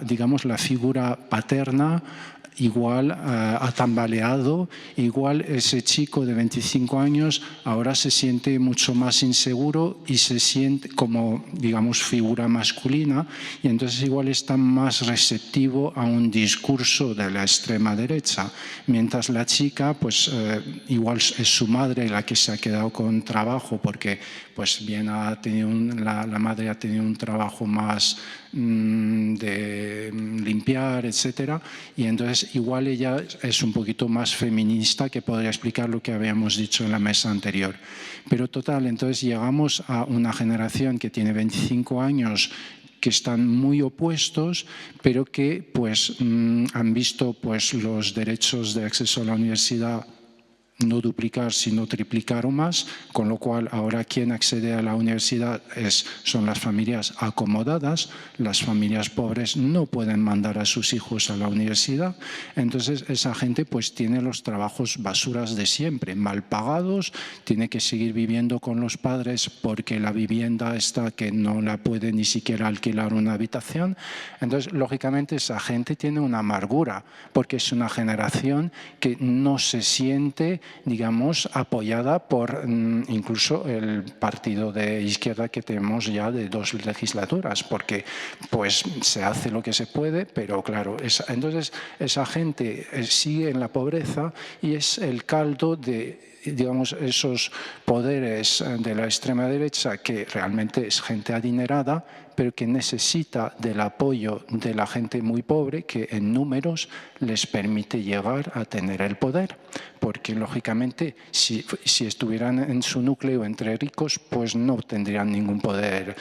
digamos, la figura paterna igual ha tambaleado, igual ese chico de 25 años ahora se siente mucho más inseguro y se siente como, digamos, figura masculina, y entonces igual está más receptivo a un discurso de la extrema derecha, mientras la chica, pues igual es su madre la que se ha quedado con trabajo porque pues bien ha tenido la madre ha tenido un trabajo más de limpiar, etcétera, y entonces igual ella es un poquito más feminista, que podría explicar lo que habíamos dicho en la mesa anterior. Pero total, entonces llegamos a una generación que tiene 25 años que están muy opuestos, pero que pues han visto pues los derechos de acceso a la universidad no duplicar, sino triplicar o más, con lo cual ahora quien accede a la universidad son las familias acomodadas, las familias pobres no pueden mandar a sus hijos a la universidad, entonces esa gente pues tiene los trabajos basuras de siempre, mal pagados, tiene que seguir viviendo con los padres porque la vivienda está que no la puede ni siquiera alquilar una habitación, entonces lógicamente esa gente tiene una amargura, porque es una generación que no se siente, digamos, apoyada por incluso el partido de izquierda que tenemos ya de 2 legislaturas, porque pues se hace lo que se puede, pero claro, entonces esa gente sigue en la pobreza y es el caldo de, digamos, esos poderes de la extrema derecha, que realmente es gente adinerada, pero que necesita del apoyo de la gente muy pobre, que en números les permite llegar a tener el poder. Porque, lógicamente, si estuvieran en su núcleo entre ricos, pues no tendrían ningún poder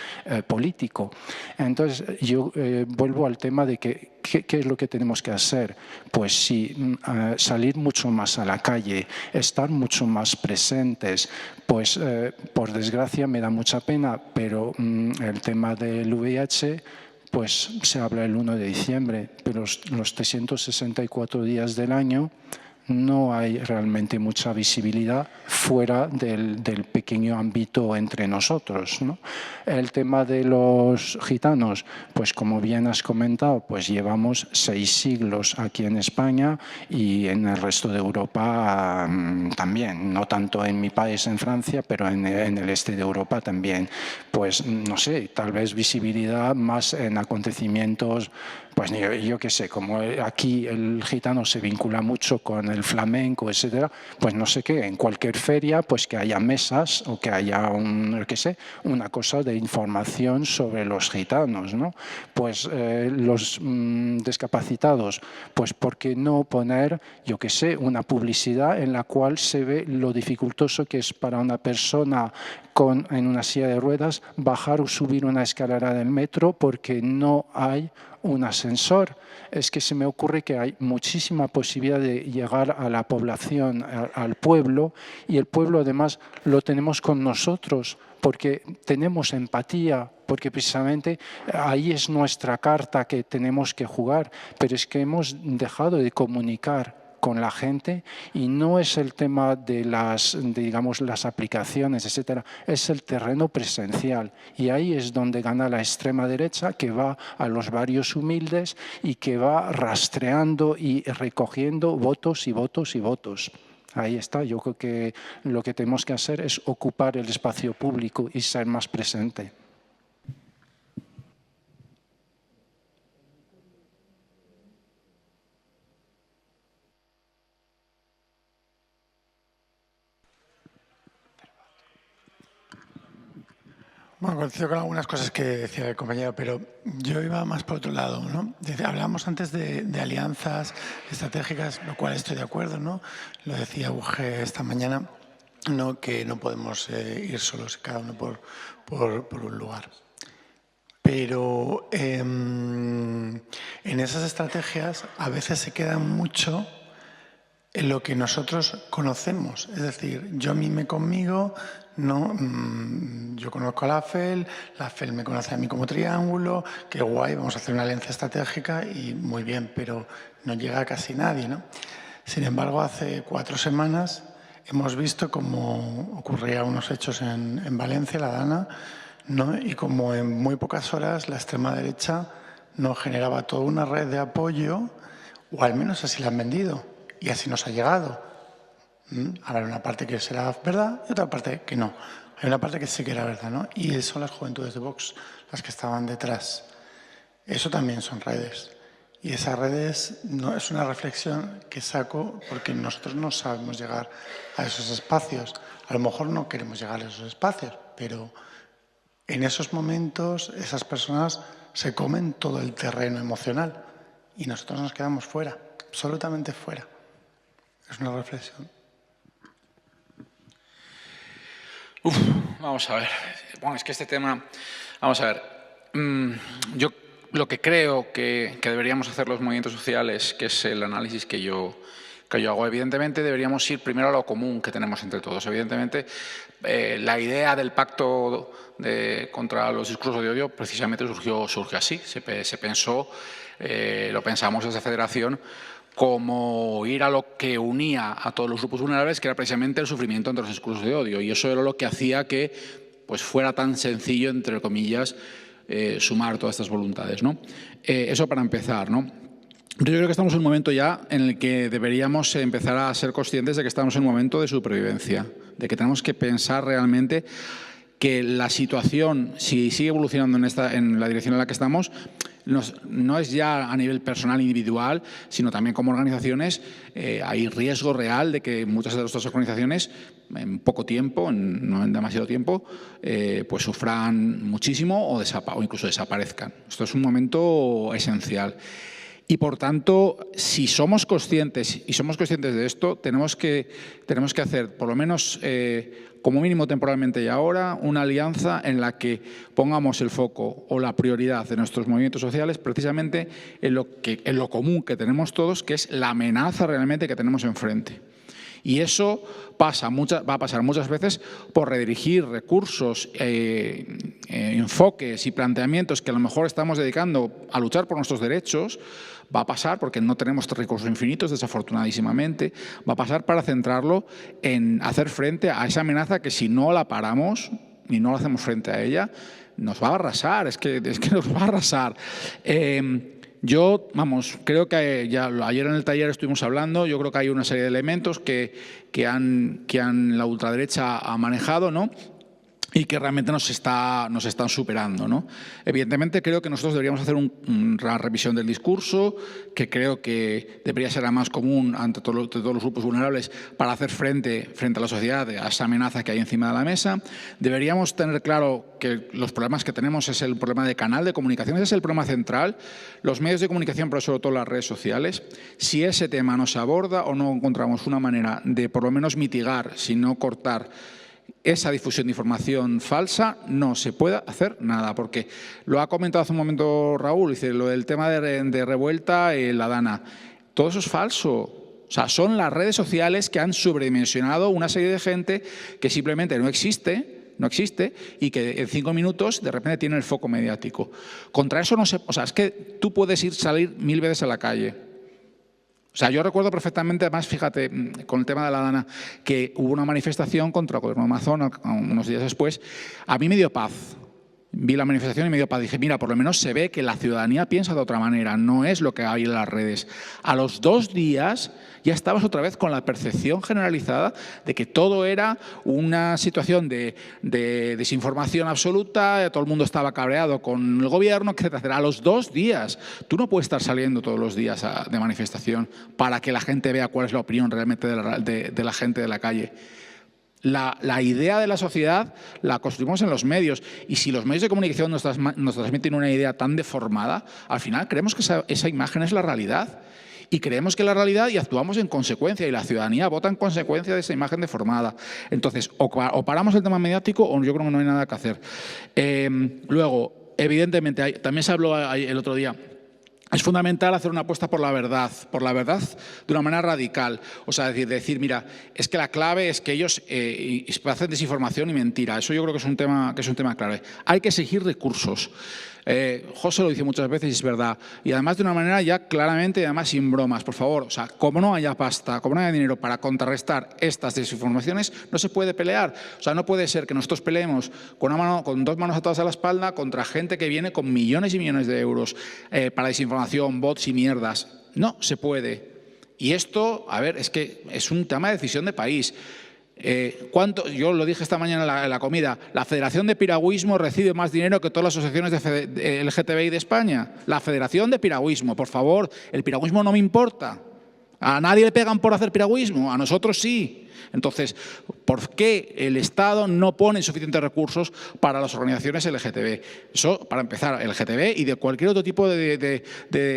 político. Entonces, yo vuelvo al tema de que ¿qué es lo que tenemos que hacer? Pues sí, salir mucho más a la calle, estar mucho más presentes. Pues, por desgracia, me da mucha pena, pero el tema del VIH, pues se habla el 1 de diciembre, pero los 364 días del año no hay realmente mucha visibilidad fuera del pequeño ámbito entre nosotros, ¿no? El tema de los gitanos, pues como bien has comentado, pues llevamos 6 siglos aquí en España y en el resto de Europa también, no tanto en mi país, en Francia, pero en el este de Europa también. Pues no sé, tal vez visibilidad más en acontecimientos, pues yo qué sé, como aquí el gitano se vincula mucho con el flamenco, etcétera, pues no sé qué, en cualquier feria, pues que haya mesas o que haya una cosa de información sobre los gitanos, ¿no? Pues los discapacitados, pues ¿por qué no poner, yo qué sé, una publicidad en la cual se ve lo dificultoso que es para una persona en una silla de ruedas bajar o subir una escalera del metro porque no hay un ascensor? Es que se me ocurre que hay muchísima posibilidad de llegar a la población, al pueblo, y el pueblo además lo tenemos con nosotros porque tenemos empatía, porque precisamente ahí es nuestra carta que tenemos que jugar, pero es que hemos dejado de comunicar con la gente, y no es el tema de digamos, las aplicaciones, etcétera, es el terreno presencial, y ahí es donde gana la extrema derecha, que va a los barrios humildes y que va rastreando y recogiendo votos y votos y votos. Ahí está, yo creo que lo que tenemos que hacer es ocupar el espacio público y ser más presente. Bueno, coincido con algunas cosas que decía el compañero, pero yo iba más por otro lado, ¿no? Hablábamos antes de alianzas estratégicas, lo cual estoy de acuerdo, ¿no? Lo decía Uge esta mañana, ¿no? Que no podemos ir solos, cada uno por un lugar. Pero en esas estrategias a veces se queda mucho en lo que nosotros conocemos. Es decir, yo mime conmigo, ¿no? Yo conozco a la FEL me conoce a mí como Triángulo, qué guay, vamos a hacer una alianza estratégica y muy bien, pero no llega a casi nadie, ¿no? Sin embargo, hace 4 semanas hemos visto cómo ocurrían unos hechos en Valencia, la Dana, ¿no? Y como en muy pocas horas la extrema derecha nos generaba toda una red de apoyo, o al menos así la han vendido, y así nos ha llegado. Habrá una parte que será verdad y otra parte que no. Hay una parte que sí que era verdad, ¿no? Y son las juventudes de Vox las que estaban detrás. Eso también son redes. Y esas redes no es una reflexión que saco porque nosotros no sabemos llegar a esos espacios. A lo mejor no queremos llegar a esos espacios, pero en esos momentos esas personas se comen todo el terreno emocional y nosotros nos quedamos fuera, absolutamente fuera. Es una reflexión. Vamos a ver. Bueno, es que este tema... Vamos a ver. Yo lo que creo que deberíamos hacer los movimientos sociales, que es el análisis que yo hago, evidentemente deberíamos ir primero a lo común que tenemos entre todos. Evidentemente, la idea del pacto contra los discursos de odio precisamente surgió así. Se pensó, lo pensamos desde Federación, como ir a lo que unía a todos los grupos vulnerables, que era precisamente el sufrimiento entre los discursos de odio. Y eso era lo que hacía que pues, fuera tan sencillo, entre comillas, sumar todas estas voluntades, ¿no? Eso para empezar, ¿no? Yo creo que estamos en un momento ya en el que deberíamos empezar a ser conscientes de que estamos en un momento de supervivencia, de que tenemos que pensar realmente que la situación, si sigue evolucionando en la dirección en la que estamos, no es ya a nivel personal individual, sino también como organizaciones. Hay riesgo real de que muchas de nuestras organizaciones en poco tiempo, no en demasiado tiempo, pues sufran muchísimo o incluso desaparezcan. Esto es un momento esencial. Y por tanto, si somos conscientes de esto, tenemos que hacer, por lo menos como mínimo temporalmente y ahora, una alianza en la que pongamos el foco o la prioridad de nuestros movimientos sociales precisamente en lo común que tenemos todos, que es la amenaza realmente que tenemos enfrente. Y eso va a pasar muchas veces por redirigir recursos, enfoques y planteamientos que a lo mejor estamos dedicando a luchar por nuestros derechos. Va a pasar, porque no tenemos recursos infinitos, desafortunadísimamente, va a pasar para centrarlo en hacer frente a esa amenaza que si no la paramos y no la hacemos frente a ella, nos va a arrasar, es que nos va a arrasar. Yo, creo que ayer en el taller estuvimos hablando, yo creo que hay una serie de elementos que la ultraderecha ha manejado, ¿no? Y que realmente nos están superando, ¿no? Evidentemente creo que nosotros deberíamos hacer una revisión del discurso, que creo que debería ser la más común ante todos los grupos vulnerables para hacer frente a la sociedad a esa amenaza que hay encima de la mesa. Deberíamos tener claro que los problemas que tenemos es el problema de canal de comunicación, ese es el problema central, los medios de comunicación, pero sobre todo las redes sociales. Si ese tema no se aborda o no encontramos una manera de por lo menos mitigar, si no cortar, esa difusión de información falsa, no se puede hacer nada, porque lo ha comentado hace un momento Raúl, dice lo del tema de Revuelta y la Dana. Todo eso es falso. O sea, son las redes sociales que han sobredimensionado una serie de gente que simplemente no existe y que en 5 minutos de repente tiene el foco mediático. Contra eso es que tú puedes salir 1000 veces a la calle. O sea, yo recuerdo perfectamente, además, fíjate, con el tema de la Dana, que hubo una manifestación contra el gobierno de Amazon unos días después. A mí me dio paz. Vi la manifestación y me dio paz. Dije, mira, por lo menos se ve que la ciudadanía piensa de otra manera, no es lo que hay en las redes. A los 2 días ya estabas otra vez con la percepción generalizada de que todo era una situación de desinformación absoluta, todo el mundo estaba cabreado con el gobierno, etcétera. A los 2 días, tú no puedes estar saliendo todos los días de manifestación para que la gente vea cuál es la opinión realmente de la gente de la calle. La idea de la sociedad la construimos en los medios, y si los medios de comunicación nos transmiten una idea tan deformada, al final creemos que esa imagen es la realidad. Y creemos que es la realidad y actuamos en consecuencia, y la ciudadanía vota en consecuencia de esa imagen deformada. Entonces, o paramos el tema mediático o yo creo que no hay nada que hacer. Luego, evidentemente, también se habló el otro día, es fundamental hacer una apuesta por la verdad de una manera radical. O sea, decir, mira, es que la clave es que ellos hacen desinformación y mentira. Eso yo creo que es un tema clave. Hay que exigir recursos. José lo dice muchas veces y es verdad. Y además de una manera ya claramente y además sin bromas. Por favor, o sea, como no haya pasta, como no haya dinero para contrarrestar estas desinformaciones, no se puede pelear. O sea, no puede ser que nosotros peleemos con dos manos atadas a la espalda contra gente que viene con millones y millones de euros para desinformación, bots y mierdas. No se puede. Y esto, a ver, es que es un tema de decisión de país. Yo lo dije esta mañana en la comida, la Federación de Piragüismo recibe más dinero que todas las asociaciones de LGTBI de España. La Federación de Piragüismo, por favor, el piragüismo no me importa. A nadie le pegan por hacer piragüismo, a nosotros sí. Entonces, ¿por qué el Estado no pone suficientes recursos para las organizaciones LGTB? Eso, para empezar, LGTB y de cualquier otro tipo de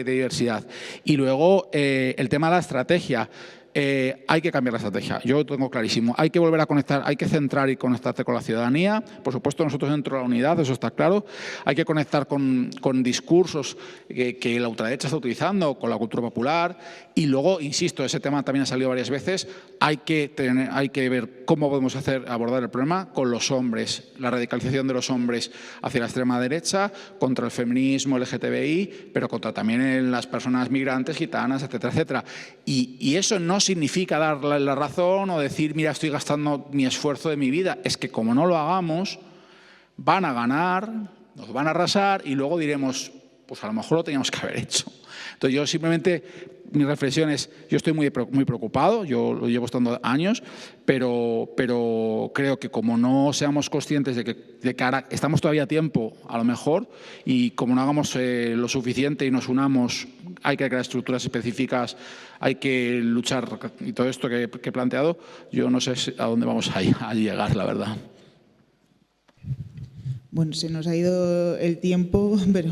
diversidad. Y luego, el tema de la estrategia. Hay que cambiar la estrategia, yo lo tengo clarísimo. Hay que volver a conectar, hay que centrar y conectarse con la ciudadanía. Por supuesto, nosotros dentro de la unidad, eso está claro. Hay que conectar con discursos que la ultraderecha está utilizando, con la cultura popular. Y luego, insisto, ese tema también ha salido varias veces, hay que ver cómo podemos abordar el problema con los hombres, la radicalización de los hombres hacia la extrema derecha, contra el feminismo, el LGTBI, pero contra también las personas migrantes, gitanas, etcétera, etcétera. Y eso no significa darle la razón o decir, mira, estoy gastando mi esfuerzo de mi vida. Es que como no lo hagamos, van a ganar, nos van a arrasar y luego diremos, pues a lo mejor lo teníamos que haber hecho. Entonces yo simplemente, mi reflexión es, yo estoy muy preocupado, yo lo llevo estando años, pero creo que como no seamos conscientes de que ahora estamos todavía a tiempo, a lo mejor, y como no hagamos lo suficiente y nos unamos, hay que crear estructuras específicas, hay que luchar, y todo esto que he planteado, yo no sé a dónde vamos a llegar, la verdad. Bueno, se nos ha ido el tiempo, pero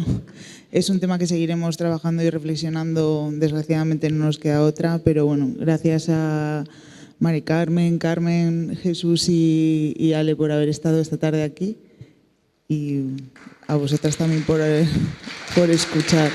es un tema que seguiremos trabajando y reflexionando. Desgraciadamente no nos queda otra, pero bueno, gracias a Mari Carmen, Jesús y Ale por haber estado esta tarde aquí, y a vosotras también por escuchar.